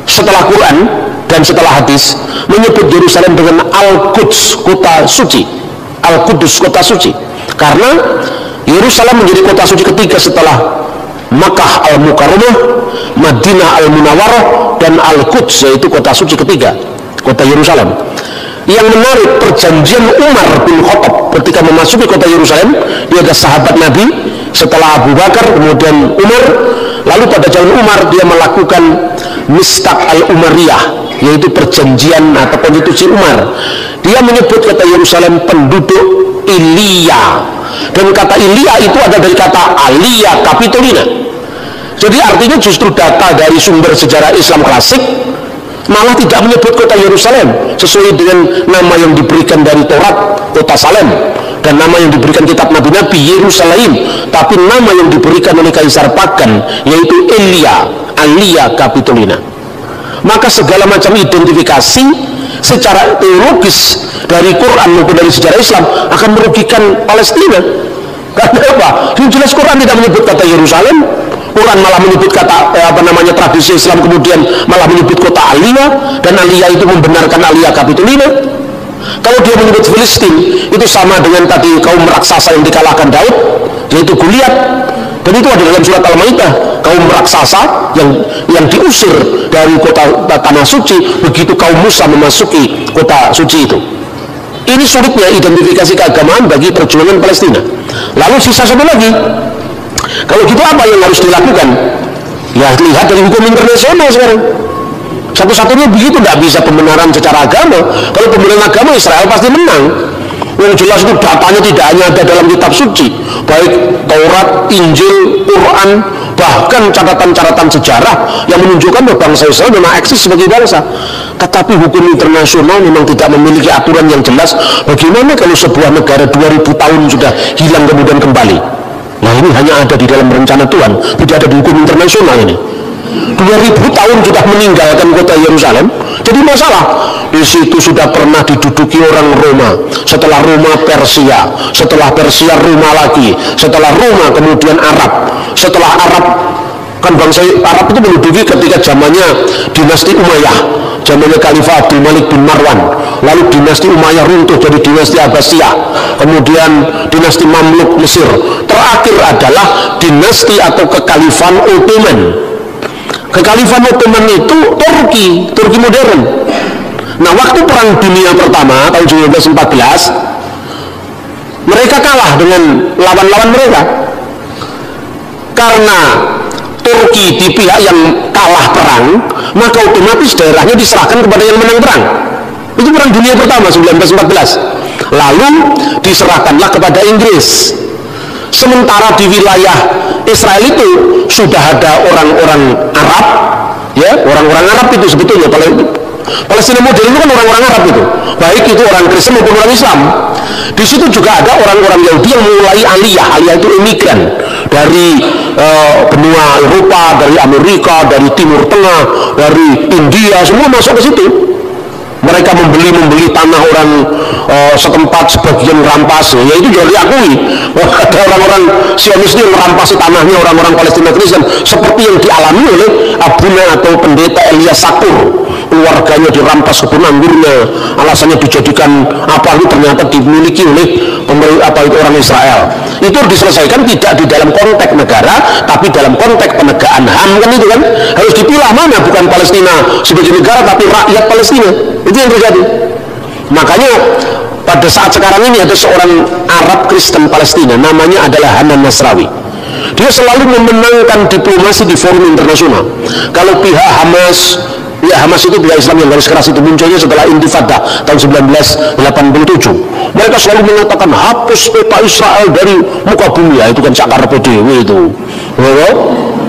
setelah Quran dan setelah hadis menyebut Yerusalem dengan Al-Quds, kota suci. Al-Qudus, kota suci. Karena Yerusalem menjadi kota suci ketiga setelah Makkah Al-Mukarramah, Madinah Al-Munawwarah, dan Al-Quds, yaitu kota suci ketiga, kota Yerusalem. Yang menarik, perjanjian Umar bin Khattab ketika memasuki kota Yerusalem, dia adalah sahabat Nabi setelah Abu Bakar, kemudian Umar. Lalu pada zaman Umar dia melakukan Mistaq Al-Umariyah, yaitu perjanjian atau konstitusi Umar. Dia menyebut kata Yerusalem penduduk Ilia, dan kata Ilia itu ada dari kata Alia Capitolina. Jadi artinya justru data dari sumber sejarah Islam klasik malah tidak menyebut kota Yerusalem sesuai dengan nama yang diberikan dari Taurat, kota Salem, dan nama yang diberikan kitab Nabi-Nabi, Yerusalem, tapi nama yang diberikan oleh Kaisar Pagan yaitu Alia Capitolina. Maka segala macam identifikasi secara teologis dari Quran maupun dari sejarah Islam akan merugikan Palestina. Karena apa? Yang jelas Quran tidak menyebut kata Yerusalem, Quran malah menyebut kata tradisi Islam kemudian malah menyebut kota Alia, dan Alia itu membenarkan Alia Capitolina. Kalau dia menyebut Filistin, itu sama dengan tadi kaum raksasa yang dikalahkan Daud, yaitu Goliat. Dan itu ada dalam surat Al-Maidah, kaum raksasa yang diusir dari kota tanah suci begitu kaum Musa memasuki kota suci itu. Ini sulitnya identifikasi keagamaan bagi perjuangan Palestina. Lalu sisa satu lagi, kalau gitu apa yang harus dilakukan? Ya lihat dari hukum internasional sekarang. Satu-satunya begitu, tidak bisa pembenaran secara agama. Kalau pembenaran agama Israel pasti menang. Yang jelas itu datanya tidak hanya ada dalam kitab suci, baik Taurat, Injil, Quran, bahkan catatan-catatan sejarah yang menunjukkan bahwa bangsa Israel memang eksis sebagai bangsa. Tetapi hukum internasional memang tidak memiliki aturan yang jelas. Bagaimana kalau sebuah negara 2000 tahun sudah hilang kemudian kembali? Nah ini hanya ada di dalam rencana Tuhan, tidak ada di hukum internasional ini. 2000 tahun sudah meninggalkan kota Yerusalem, jadi masalah. Di situ sudah pernah diduduki orang Roma, setelah Roma Persia, setelah Persia Roma lagi, setelah Roma kemudian Arab, setelah Arab, kan bangsa Arab itu menduduki ketika zamannya dinasti Umayyah, zamannya Khalifah Abdul Malik bin Marwan, lalu dinasti Umayyah runtuh jadi dinasti Abbasiyah, kemudian dinasti Mamluk Mesir, terakhir adalah dinasti atau kekalifan Ottoman. Kekalifan Ottoman itu Turki modern. Nah waktu perang dunia pertama tahun 1914 mereka kalah dengan lawan-lawan mereka, karena Turki di pihak yang kalah perang, maka otomatis daerahnya diserahkan kepada yang menang perang. Itu perang dunia pertama 1914. Lalu diserahkanlah kepada Inggris. Sementara di wilayah Israel itu sudah ada orang-orang Arab, ya, orang-orang Arab itu sebetulnya Palestina modern itu kan orang-orang Arab itu, baik itu orang Kristen maupun orang Islam. Di situ juga ada orang-orang Yahudi yang mulai aliyah itu imigran dari benua Eropa, dari Amerika, dari Timur Tengah, dari India, semua masuk ke situ. Mereka membeli tanah orang setempat, sebagian rampas, ya itu juga diakui. Ada orang-orang Zionis yang merampasi tanahnya orang-orang Palestina Kristen, seperti yang dialami oleh Abuna atau pendeta Elias Sakur. Keluarganya dirampas kebun anggurnya, alasannya dijadikan apa, itu ternyata dimiliki oleh orang Israel. Itu diselesaikan tidak di dalam konteks negara, tapi dalam konteks penegakan HAM, kan itu kan harus dipilah mana bukan Palestina sebagai negara tapi rakyat Palestina. Itu yang terjadi. Makanya pada saat sekarang ini ada seorang Arab Kristen Palestina, namanya adalah Hanan Nasrawi. Dia selalu memenangkan diplomasi di forum internasional. Kalau pihak Hamas, ya Hamas itu pihak Islam yang garis keras itu munculnya setelah Intifada tahun 1987. Mereka selalu mengatakan hapus peta Israel dari muka bumi, ya itu kan cakar PDW itu. Ya,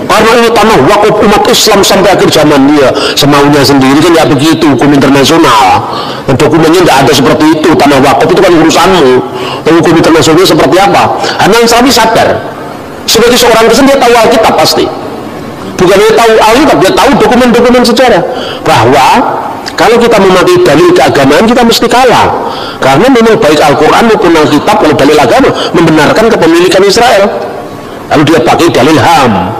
karena ini tanah wakaf umat Islam sampai akhir zaman. Dia semaunya sendiri kan, ya begitu hukum internasional. Dan dokumennya tidak ada seperti itu. Tanah wakaf itu kan urusanmu. Dan hukum internasional seperti apa? Hanan Nasrawi sadar, sebagai seorang Kristen dia tahu Alkitab pasti. Bukan dia tahu Alkitab, dia tahu dokumen-dokumen sejarah, bahwa kalau kita memakai dalil keagamaan kita mesti kalah, karena memang baik Al-Quran maupun Alkitab kalau dalil agama membenarkan kepemilikan Israel. Lalu dia pakai dalil HAM.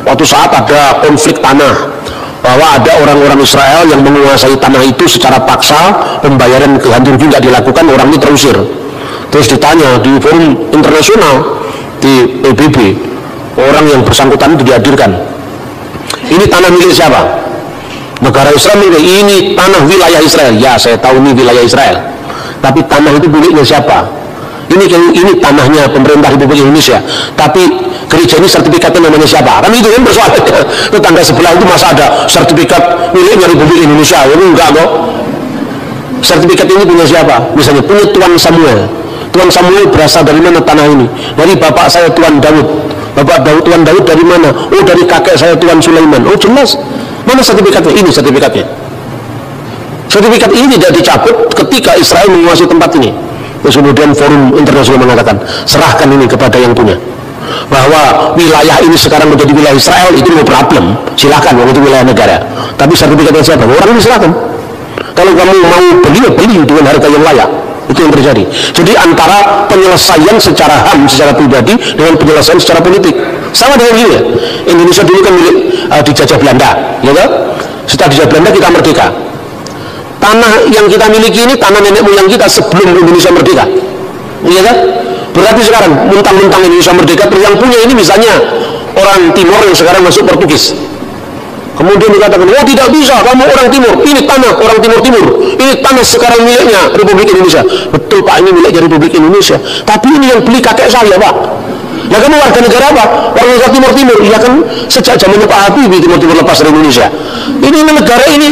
Waktu saat ada konflik tanah, bahwa ada orang-orang Israel yang menguasai tanah itu secara paksa, pembayaran ganti rugi tidak dilakukan, orang itu terusir. Terus ditanya di forum internasional, di PBB, orang yang bersangkutan itu dihadirkan. Ini tanah milik siapa? Negara Israel milik, ini tanah wilayah Israel. Ya, saya tahu ini wilayah Israel. Tapi tanah itu miliknya siapa? Ini tanahnya pemerintah Republik Indonesia. Tapi gereja ini sertifikatnya namanya siapa? Kan itu kan persoalannya. Tetangga sebelah itu masa ada sertifikat miliknya Republik Indonesia? Itu enggak kok. Sertifikat ini punya siapa? Misalnya punya Tuan Samuel. Tuan Samuel berasal dari mana tanah ini? Dari bapak saya Tuan Daud. Tuan Daud dari mana? Oh, dari kakek saya Tuan Sulaiman. Oh, jelas. Mana sertifikatnya? Ini sertifikatnya. Sertifikat ini tidak dicabut ketika Israel menguasai tempat ini. Terus kemudian forum internasional mengatakan, serahkan ini kepada yang punya. Bahwa wilayah ini sekarang menjadi wilayah Israel, itu no problem. Silahkan, itu wilayah negara. Tapi sertifikatnya siapa? Orang ini silahkan. Kalau kamu mau beli dengan harga yang layak. Itu yang terjadi. Jadi antara penyelesaian secara HAM, secara pribadi, dengan penyelesaian secara politik. Sama dengan ini ya. Indonesia dulu kan milik dijajah Belanda, ya kan? Setelah dijajah Belanda kita merdeka. Tanah yang kita miliki ini tanah nenek moyang kita sebelum Indonesia merdeka, iya kan? Berarti sekarang mentang-mentang Indonesia merdeka, yang punya ini misalnya orang Timur yang sekarang masuk Portugis. Kemudian dikatakan, oh tidak bisa, kamu orang Timur, ini tanah orang Timur, ini tanah sekarang miliknya Republik Indonesia. Betul Pak, ini miliknya Republik Indonesia. Tapi ini yang beli kakek saya Pak. Nah kamu warga negara apa? Warga negara Timur Timur. Iya kan sejak zamannya Pak Habibie Timur Timur lepas dari Indonesia. Ini negara ini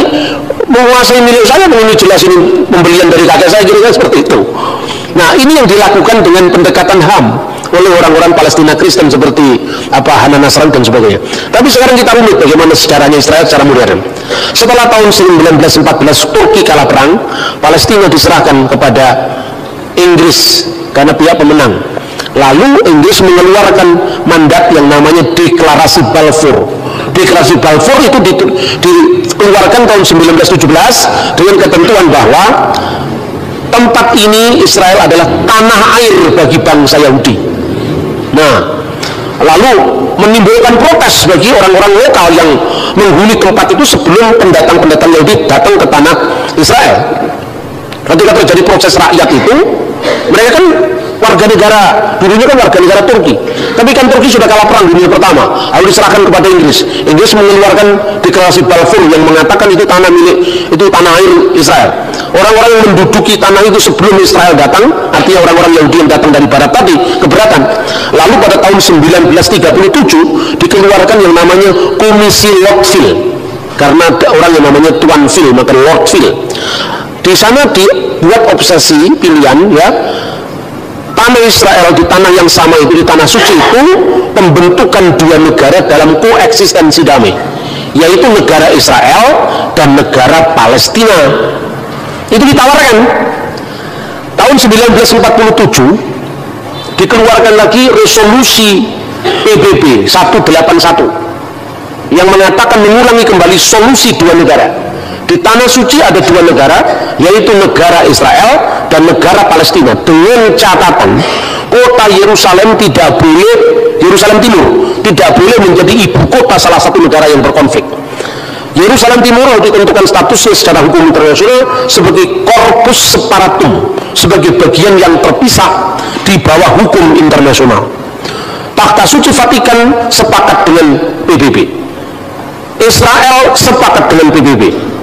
menguasai milik saya, ini jelas ini pembelian dari kakek saya, kira-kira seperti itu. Nah ini yang dilakukan dengan pendekatan HAM oleh orang-orang Palestina Kristen seperti Hanan Nasrani dan sebagainya. Tapi sekarang kita runut bagaimana sejarahnya Israel secara modern. Setelah tahun 1914 Turki kalah perang, Palestina diserahkan kepada Inggris karena pihak pemenang. Lalu Inggris mengeluarkan mandat yang namanya Deklarasi Balfour. Deklarasi Balfour itu dikeluarkan tahun 1917 dengan ketentuan bahwa tempat ini Israel adalah tanah air bagi bangsa Yahudi. Nah, lalu menimbulkan protes bagi orang-orang lokal yang menghuni tempat itu sebelum pendatang-pendatang Yahudi datang ke tanah Israel. Ketika terjadi proses rakyat itu, mereka kan warga negara, dulunya kan warga negara Turki, tapi kan Turki sudah kalah perang dunia pertama, lalu diserahkan kepada Inggris. Inggris mengeluarkan Deklarasi Balfour yang mengatakan itu tanah milik, itu tanah air Israel. Orang-orang yang menduduki tanah itu sebelum Israel datang, artinya orang-orang Yahudi yang datang dari barat tadi, keberatan. Lalu pada tahun 1937 dikeluarkan yang namanya Komisi Lordville, karena ada orang yang namanya Tuan Ville, maka Lordville. Di sana dibuat obsesi pilihan, ya, tanah Israel di tanah yang sama itu, di tanah suci itu, pembentukan dua negara dalam koeksistensi damai, yaitu negara Israel dan negara Palestina. Itu ditawarkan. Tahun 1947 dikeluarkan lagi resolusi PBB 181 yang mengatakan mengulangi kembali solusi dua negara. Di tanah suci ada dua negara, yaitu negara Israel dan negara Palestina, dengan catatan kota Yerusalem tidak boleh, Yerusalem Timur tidak boleh menjadi ibu kota salah satu negara yang berkonflik. Yerusalem Timur ditentukan statusnya secara hukum internasional sebagai corpus separatum, sebagai bagian yang terpisah di bawah hukum internasional. Takhta Suci Vatikan sepakat dengan PBB, Israel sepakat dengan PBB.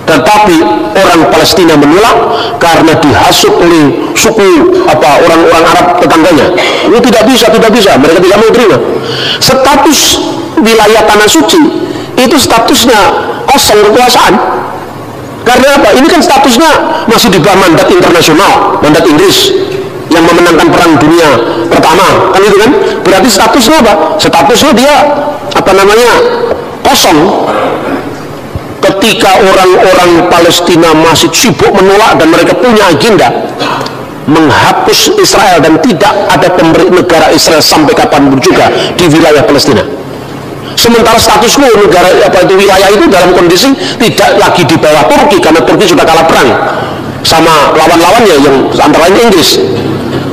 Tetapi orang Palestina menolak karena dihasut oleh suku orang-orang Arab tetangganya. Ini tidak bisa, mereka tidak mau terima. Status wilayah tanah suci itu statusnya kosong kekuasaan. Karena apa? Ini kan statusnya masih di bawah mandat internasional, mandat Inggris yang memenangkan perang dunia pertama, kan itu kan? Berarti statusnya apa? Statusnya dia kosong. Ketika orang-orang Palestina masih sibuk menolak dan mereka punya agenda menghapus Israel dan tidak ada negara Israel sampai kapanpun juga di wilayah Palestina. Sementara status quo negara wilayah itu dalam kondisi tidak lagi di bawah Turki karena Turki sudah kalah perang sama lawan-lawannya yang antara lain Inggris.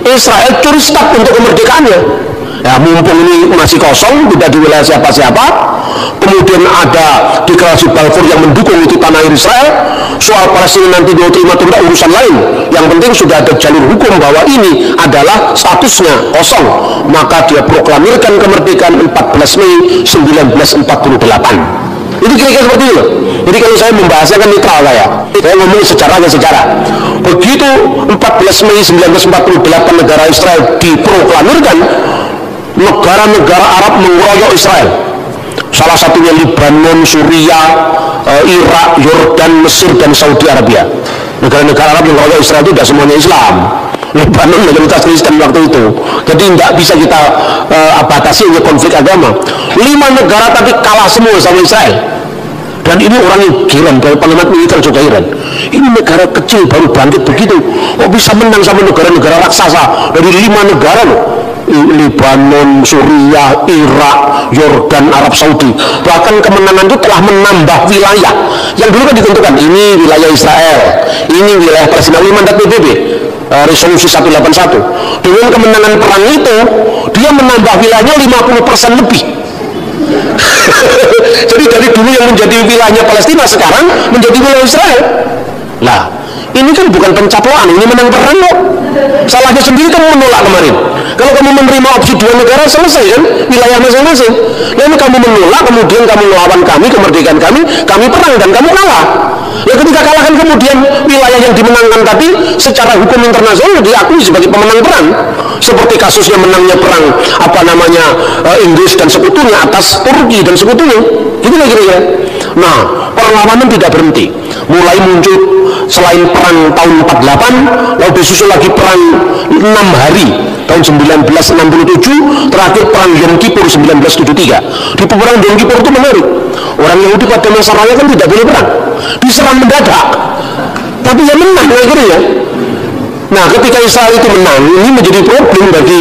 Israel curi start untuk kemerdekaannya. Ya, mumpung ini masih kosong, tidak di wilayah siapa-siapa, kemudian ada Deklarasi Balfour yang mendukung itu tanah air Israel. Soal Palestina nanti dia terima tidak urusan lain, yang penting sudah ada jalur hukum bahwa ini adalah statusnya kosong, maka dia proklamirkan kemerdekaan 14 Mei 1948. Itu kira-kira seperti itu. Jadi kalau saya membahasnya kan netral saya ngomong sejarahnya sejarah. Begitu 14 Mei 1948 negara Israel diproklamirkan, negara-negara Arab mengeroyok Israel, salah satunya Lebanon, Suriah, Irak, Yordan, Mesir, dan Saudi Arabia. Negara-negara Arab yang mengeroyok Israel itu tidak semuanya Islam. Lebanon mayoritas Kristen waktu itu, jadi tidak bisa kita batasi oleh konflik agama. 5 negara tadi kalah semua sama Israel, dan ini orang yang Iran, dari pengamat militer juga Iran. Ini negara kecil baru bangkit begitu, kok bisa menang sama negara-negara raksasa dari 5 negara loh. Lebanon, Suriah, Irak, Yordan, Arab Saudi. Bahkan kemenangan itu telah menambah wilayah yang dulu kan ditentukan, ini wilayah Israel, ini wilayah Palestina, ini mandat PBB, resolusi 181. Dengan kemenangan perang itu, dia menambah wilayahnya 50% lebih. Jadi dari dulu yang menjadi wilayahnya Palestina sekarang menjadi wilayah Israel. Nah, ini kan bukan pencaploan, ini menang perang kok. Salahnya sendiri kamu menolak kemarin. Kalau kamu menerima opsi 2 negara, selesai kan wilayah masing-masing. Lalu kamu menolak, kemudian kamu melawan kami, kemerdekaan kami perang dan kamu kalah. Ya ketika kalah kan kemudian wilayah yang dimenangkan tadi secara hukum internasional diakui sebagai pemenang perang. Seperti kasusnya menangnya perang Inggris dan sekutunya atas Turki dan sekutunya. Gitu lah kira-kira. Nah, perlawanan tidak berhenti. Mulai muncul selain perang tahun 48, lalu disusul lagi perang 6 hari tahun 1967, terakhir perang Yom Kippur 1973. Di perang Yom Kippur itu menarik. Orang Yahudi pada masa raya kan tidak boleh perang, diserang mendadak, tapi ya menang akhirnya. Nah, ketika Israel itu menang, ini menjadi problem bagi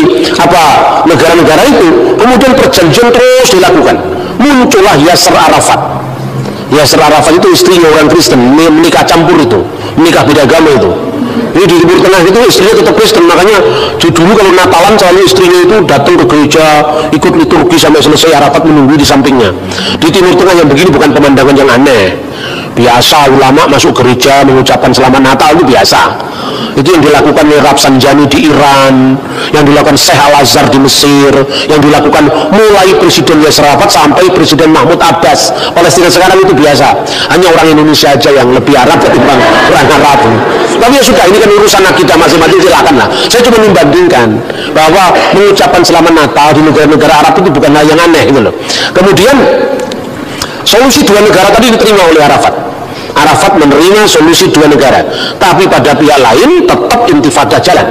negara-negara itu. Kemudian perjanjian terus dilakukan. Muncullah Yasser Arafat. Yasser Arafat itu istrinya orang Kristen, menikah campur itu, menikah beda agama itu. Jadi di Timur Tengah itu istrinya tetap Kristen, makanya dulu kalau Natalan selalu istrinya itu datang ke gereja, ikut liturgi sampai selesai, Arafat menunggu di sampingnya. Di Timur Tengah yang begini bukan pemandangan yang aneh, biasa. Ulama masuk gereja mengucapkan selamat Natal itu biasa. Itu yang dilakukan oleh Rafsanjani di Iran, yang dilakukan Syekh Al-Azhar di Mesir, yang dilakukan mulai Presiden Yasser Arafat sampai Presiden Mahmud Abbas. Palestina sekarang itu biasa. Hanya orang Indonesia aja yang lebih Arab ketimbang orang Arab. Tapi ya sudah, ini kan urusan akidah masing-masing, silakan lah. Saya cuma membandingkan bahwa mengucapkan selamat Natal di negara-negara Arab itu bukan hal yang aneh gitu loh. Kemudian solusi dua negara tadi diterima oleh Arafat. Arafat menerima solusi dua negara, tapi pada pihak lain tetap intifada jalan.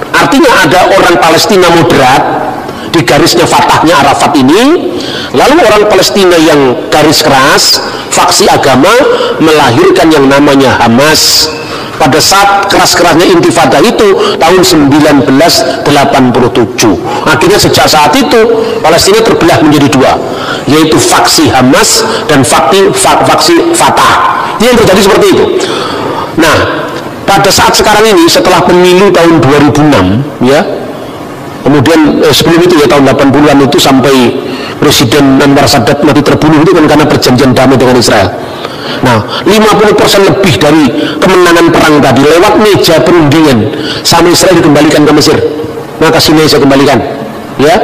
Artinya ada orang Palestina moderat di garisnya Fatahnya Arafat ini, lalu orang Palestina yang garis keras, faksi agama, melahirkan yang namanya Hamas. Pada saat keras-kerasnya intifada itu tahun 1987, akhirnya sejak saat itu Palestina terbelah menjadi dua, yaitu faksi Hamas dan faksi Fatah. Ini yang terjadi seperti itu. Nah, pada saat sekarang ini setelah pemilu tahun 2006 ya, kemudian sebelum itu ya tahun 80-an itu sampai Presiden Anwar Sadat mati terbunuh itu kan karena perjanjian damai dengan Israel. Nah, 50% lebih dari kemenangan perang tadi lewat meja perundingan sama Israel dikembalikan ke Mesir. Maka sini saya kembalikan, ya,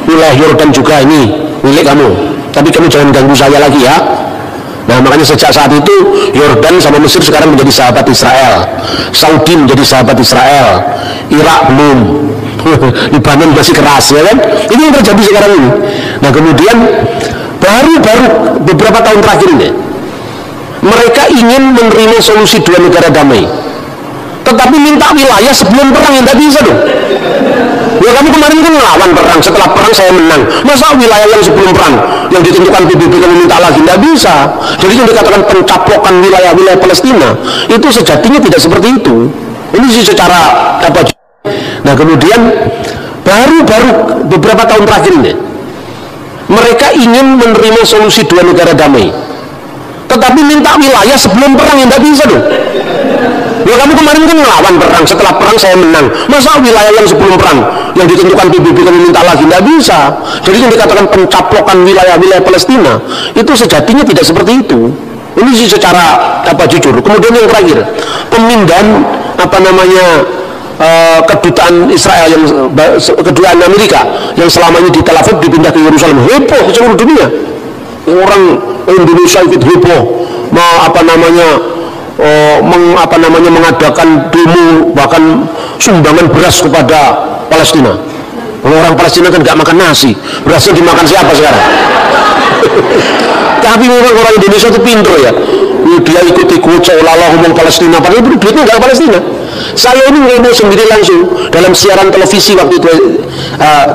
wilayah Yordan juga ini milik kamu, tapi kamu jangan ganggu saya lagi ya. Nah, makanya sejak saat itu Yordan sama Mesir sekarang menjadi sahabat Israel, Saudi menjadi sahabat Israel, Irak belum, Lebanon masih keras ya kan. Ini yang terjadi sekarang ini. Nah, kemudian baru beberapa tahun terakhir ini mereka ingin menerima solusi dua negara damai, tetapi minta wilayah sebelum perang, yang tidak bisa dong. Ya kamu kemarin kan melawan perang, setelah perang saya menang, masa wilayah yang sebelum perang yang ditentukan PBB kamu minta lagi? Tidak bisa. Jadi yang dikatakan pencaplokan wilayah-wilayah Palestina itu sejatinya tidak seperti itu. Ini sih secara apa. Nah, kemudian baru beberapa tahun terakhir ini mereka ingin menerima solusi dua negara damai, tetapi minta wilayah sebelum perang, yang tidak bisa dong. Ya kamu kemarin kan melawan perang, setelah perang saya menang, masa wilayah yang sebelum perang yang ditentukan PBB kamu minta lagi? Tidak bisa. Jadi yang dikatakan pencaplokan wilayah-wilayah Palestina itu sejatinya tidak seperti itu. Ini sih secara jujur. Kemudian yang terakhir, pemindahan kedutaan Israel yang kedutaan Amerika yang selama ini di Tel Aviv dipindah ke Yerusalem, heboh ke seluruh dunia. Orang Indonesia ikut heboh, mengadakan demo, bahkan sumbangan beras kepada Palestina. Orang Palestina kan nggak makan nasi, berasnya dimakan siapa sekarang? Tapi orang Indonesia itu pintar ya, dia ikut-ikut seolah-olah ngomong Palestina, padahal duitnya nggak Palestina. Saya ini ngomong sendiri langsung dalam siaran televisi waktu itu,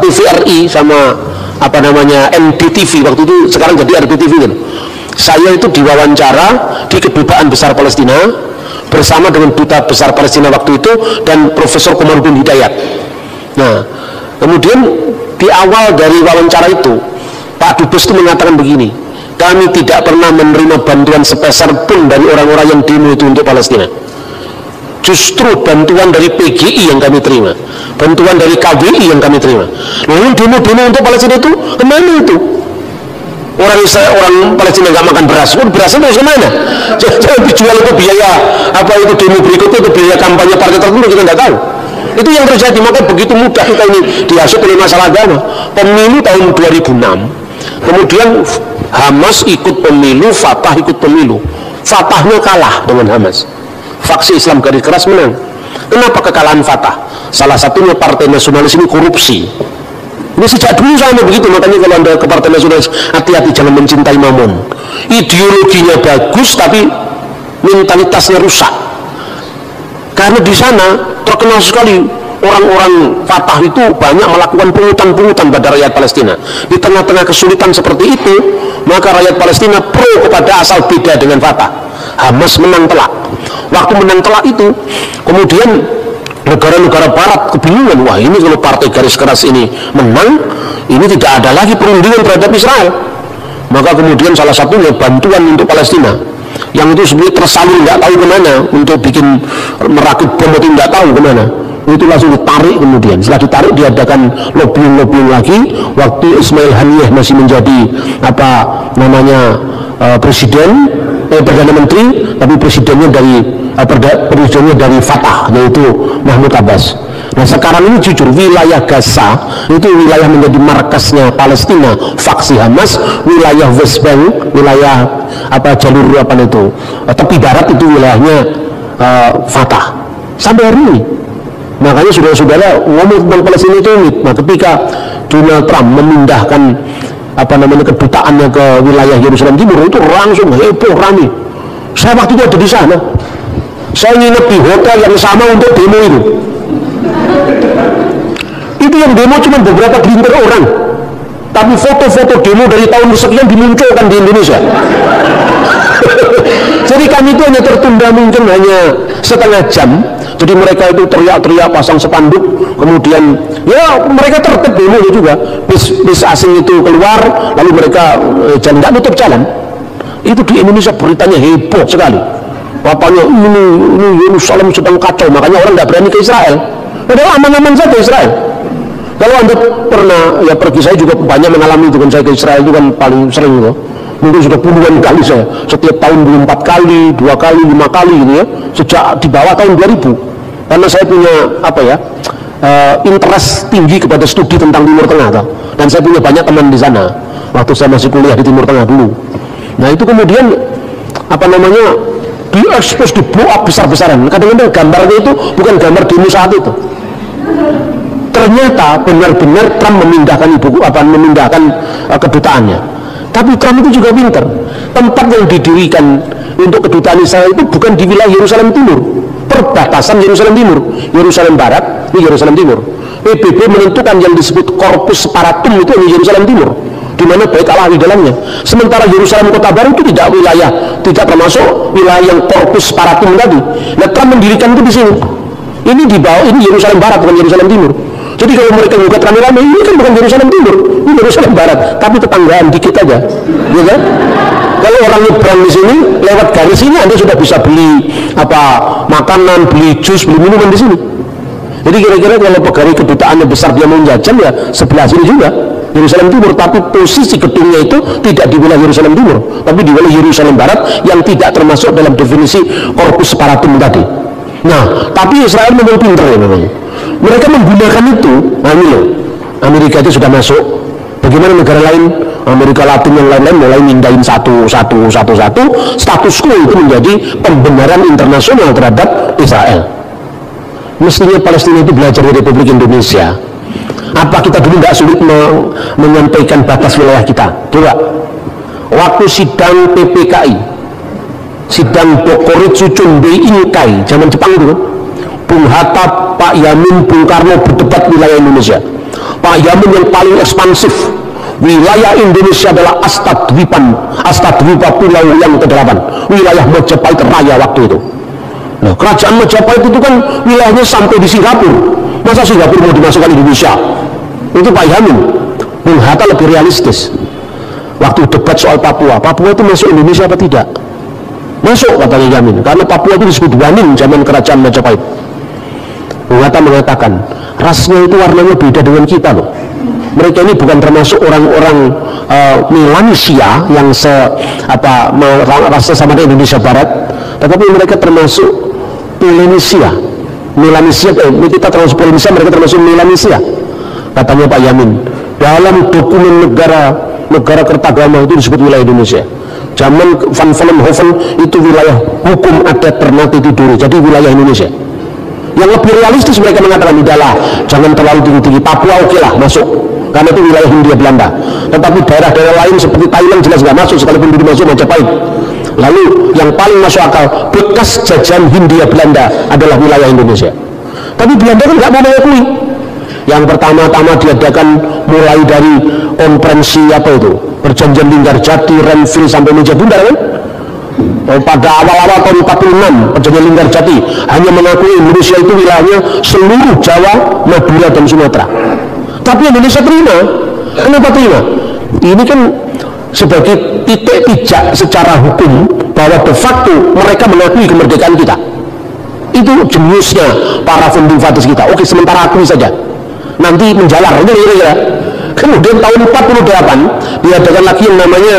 TVRI sama NDTV waktu itu, sekarang jadi RBTV kan. Saya itu diwawancara di Kedutaan Besar Palestina bersama dengan Duta Besar Palestina waktu itu dan Profesor Komarudin Hidayat. Nah, kemudian di awal dari wawancara itu Pak Dubes itu mengatakan begini, kami tidak pernah menerima bantuan sepeser pun dari orang-orang yang demo itu untuk Palestina. Justru bantuan dari PGI yang kami terima, bantuan dari KBI yang kami terima. Lalu demo-demo untuk Palestina itu kemana itu? Orang Palestina nggak makan beras, berasnya terus kemana? Jangan dijual itu biaya demo berikutnya, itu biaya kampanye partai tertentu, kita nggak tahu. Itu yang terjadi. Maka begitu mudah kita ini dihasut oleh masalah agama. Pemilu tahun 2006, kemudian Hamas ikut pemilu, Fatah ikut pemilu, Fatahnya kalah dengan Hamas. Faksi Islam garis keras menang. Kenapa kekalahan Fatah? Salah satunya partai nasionalis ini korupsi. Ini sejak dulu sama begitu, makanya kalau Anda ke partai nasionalis, hati-hati jangan mencintai mamon. Ideologinya bagus tapi mentalitasnya rusak. Karena di sana terkenal sekali orang-orang Fatah itu banyak melakukan pungutan-pungutan pada rakyat Palestina. Di tengah-tengah kesulitan seperti itu, maka rakyat Palestina pro kepada asal beda dengan Fatah. Hamas menang telak. Waktu menang telak itu, kemudian negara-negara barat kebingungan, wah ini kalau partai garis keras ini menang, ini tidak ada lagi perundingan terhadap Israel. Maka kemudian salah satunya bantuan untuk Palestina, yang itu sebenarnya tersalur nggak tahu kemana, untuk bikin merakit bom itu nggak tahu kemana, itu langsung ditarik. Kemudian setelah ditarik diadakan lobbying lagi. Waktu Ismail Haniyeh masih menjadi presiden, Perdana Menteri, tapi presidennya dari Fatah, yaitu Mahmud Abbas. Nah sekarang ini jujur wilayah Gaza itu wilayah menjadi markasnya Palestina, faksi Hamas. Wilayah West Bank, wilayah jalur tepi barat itu wilayahnya Fatah sampai hari ini. Makanya saudara-saudara ngomong tentang Palestina itu unik. Nah ketika Donald Trump memindahkan kedutaannya ke wilayah Yerusalem Timur, itu langsung heboh rame. Saya waktu itu ada di sana, saya nginep di hotel yang sama untuk demo itu. Itu yang demo cuma beberapa gelintir orang, tapi foto-foto demo dari tahun sekian dimunculkan di Indonesia. Jadi kami itu hanya tertunda mungkin hanya setengah jam. Jadi mereka itu teriak-teriak, pasang spanduk, kemudian ya mereka tertib demo juga. Bis asing itu keluar, lalu mereka tidak nutup jalan. Itu di Indonesia beritanya heboh sekali. Katanya ini Yerusalem sedang kacau, makanya orang tidak berani ke Israel. Padahal aman-aman saja Israel. Kalau Anda pernah pergi, saya juga banyak mengalami itu kan, saya ke Israel itu kan paling sering loh. Mungkin sudah puluhan kali saya, setiap tahun 4 kali, 2 kali, 5 kali gitu ya, sejak di bawah tahun 2000. Karena saya punya interest tinggi kepada studi tentang Timur Tengah dan saya punya banyak teman di sana waktu saya masih kuliah di Timur Tengah dulu. Nah itu kemudian diekspos, di blow up besar-besaran. Kadang-kadang gambarnya itu bukan gambar demo saat itu. Ternyata benar-benar Trump memindahkan kedutaannya. Tapi Trump itu juga pintar. Tempat yang didirikan untuk kedutaan Israel itu bukan di wilayah Yerusalem Timur, perbatasan Yerusalem Timur, Yerusalem Barat, ini Yerusalem Timur. PBB menentukan yang disebut Corpus Separatum itu di Yerusalem Timur, di mana Bait Allah di dalamnya. Sementara Yerusalem Kota Baru itu tidak termasuk wilayah yang Corpus Separatum tadi. Nah, Trump mendirikan itu di sini. Ini di bawah, ini Yerusalem Barat, bukan Yerusalem Timur. Jadi kalau mereka buka rame-rame, ini kan bukan Yerusalem Timur, ini Yerusalem Barat, tapi tetanggaan dikit aja, ya kan? Kalau orang nyebrang di sini, lewat garis ini Anda sudah bisa beli makanan, beli jus, beli minuman di sini. Jadi kira-kira kalau pegawai kedutaannya besar dia mau jajan, ya sebelah sini juga Yerusalem Timur, tapi posisi gedungnya itu tidak di wilayah Yerusalem Timur, tapi di wilayah Yerusalem Barat yang tidak termasuk dalam definisi Corpus Separatum tadi. Nah, tapi Israel memang pintar ya memang. Mereka menggunakan itu. Nah ini loh, Amerika itu sudah masuk. Bagaimana negara lain, Amerika Latin yang lain-lain mulai mindahin satu. Status quo itu menjadi pembenaran internasional terhadap Israel. Mestinya Palestina itu belajar dari Republik Indonesia. Apa kita dulu tidak sulit menyampaikan batas wilayah kita? Coba, waktu sidang PPKI, sidang Bokoritsu Chunbei Inkai, zaman Jepang itu kan, Bung Hatta, Pak Yamin, Bung Karno berdebat wilayah Indonesia. Pak Yamin yang paling ekspansif, wilayah Indonesia adalah Astadwipa Pulau yang ke-8, wilayah Majapahit Raya waktu itu. Nah, kerajaan Majapahit itu kan wilayahnya sampai di Singapura. Masa Singapura mau dimasukkan Indonesia? Itu Pak Yamin. Bung Hatta lebih realistis. Waktu debat soal Papua itu masuk Indonesia apa tidak? Masuk, katanya Yamin, karena Papua itu disebut Waning zaman kerajaan Majapahit. Bung Hatta mengatakan, rasnya itu warnanya beda dengan kita loh. Mereka ini bukan termasuk orang-orang Melanesia yang rasa sama dengan Indonesia Barat, tetapi mereka termasuk Melanesia, kita termasuk Polynesia, mereka termasuk Melanesia, katanya Pak Yamin. Dalam dokumen negara Kertagama itu disebut wilayah Indonesia. zaman Van Vollenhoven itu wilayah hukum adat Ternate Tidore, jadi wilayah Indonesia. Yang lebih realistis mereka mengatakan udahlah, jangan terlalu tinggi-tinggi, Papua oke lah masuk, karena itu wilayah Hindia Belanda. Tetapi daerah-daerah lain seperti Thailand jelas nggak masuk, sekalipun dulu masuk Majapahit. Lalu yang paling masuk akal, bekas jajahan Hindia Belanda adalah wilayah Indonesia. Tapi Belanda kan nggak mau mengakui. Yang pertama-tama diadakan mulai dari konferensi apa itu, perjanjian Linggarjati, Renville sampai Meja Bundar kan? Pada awal-awal tahun 46 perjanjian Linggarjati hanya mengakui Indonesia itu wilayahnya seluruh Jawa, Madura dan Sumatera. Tapi Indonesia terima. Kenapa terima? Ini kan sebagai titik pijak secara hukum bahwa de facto mereka mengakui kemerdekaan kita. Itu jeniusnya para founding fathers kita. Oke, sementara akui saja, nanti menjalar, itu kira-kira. Kemudian tahun 48 diadakan lagi yang namanya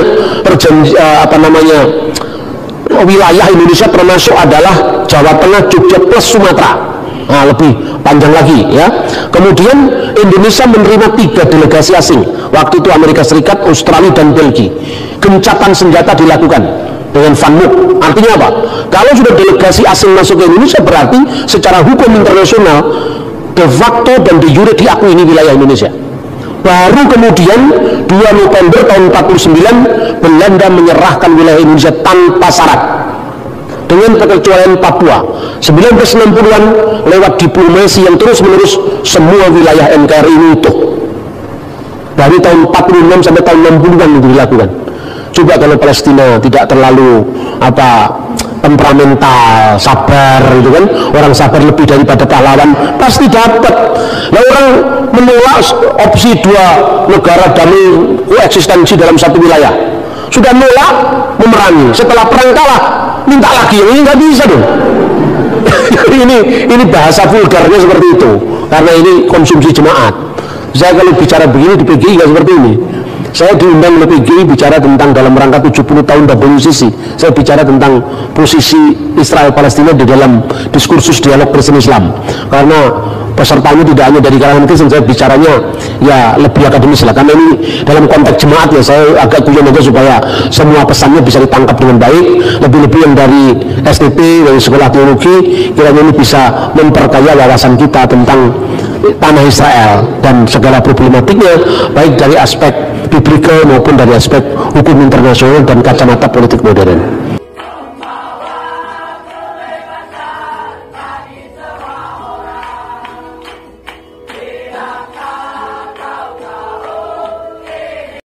wilayah Indonesia, termasuk adalah Jawa Tengah, Jogja plus Sumatera. Nah, lebih panjang lagi ya. Kemudian Indonesia menerima 3 delegasi asing. Waktu itu Amerika Serikat, Australia dan Belgia. Gencatan senjata dilakukan dengan Van Mook. Artinya apa? Kalau sudah delegasi asing masuk ke Indonesia, berarti secara hukum internasional de facto dan de jure diakui ini wilayah Indonesia. Baru kemudian 2 November tahun 49 Belanda menyerahkan wilayah Indonesia tanpa syarat dengan pengecualian Papua. 1960-an lewat diplomasi yang terus menerus semua wilayah NKRI ini utuh. Dari tahun 46 sampai tahun 60-an itu dilakukan. Coba kalau Palestina tidak terlalu temperamental, sabar gitu kan, orang sabar lebih daripada pahlawan, pasti dapat. Nah, orang menolak opsi 2 negara damai koeksistensi dalam satu wilayah, sudah nolak memerangi, setelah perang kalah minta lagi, ini nggak bisa dong. ini bahasa vulgarnya seperti itu, karena ini konsumsi jemaat. Saya kalau bicara begini di PGI nggak seperti ini. Saya diundang oleh PGI bicara tentang dalam rangka 70 tahun WCC. Saya bicara tentang posisi Israel Palestina di dalam diskursus dialog Kristen Islam. Karena pesertanya tidak hanya dari kalangan Kristen, saya bicaranya ya lebih akademis lah. Karena ini dalam konteks jemaat ya, saya agak guyon aja supaya semua pesannya bisa ditangkap dengan baik. Lebih-lebih yang dari STP, dari sekolah teologi, kiranya ini bisa memperkaya wawasan kita tentang tanah Israel dan segala problematiknya, baik dari aspek biblical maupun dari aspek hukum internasional dan kacamata politik modern.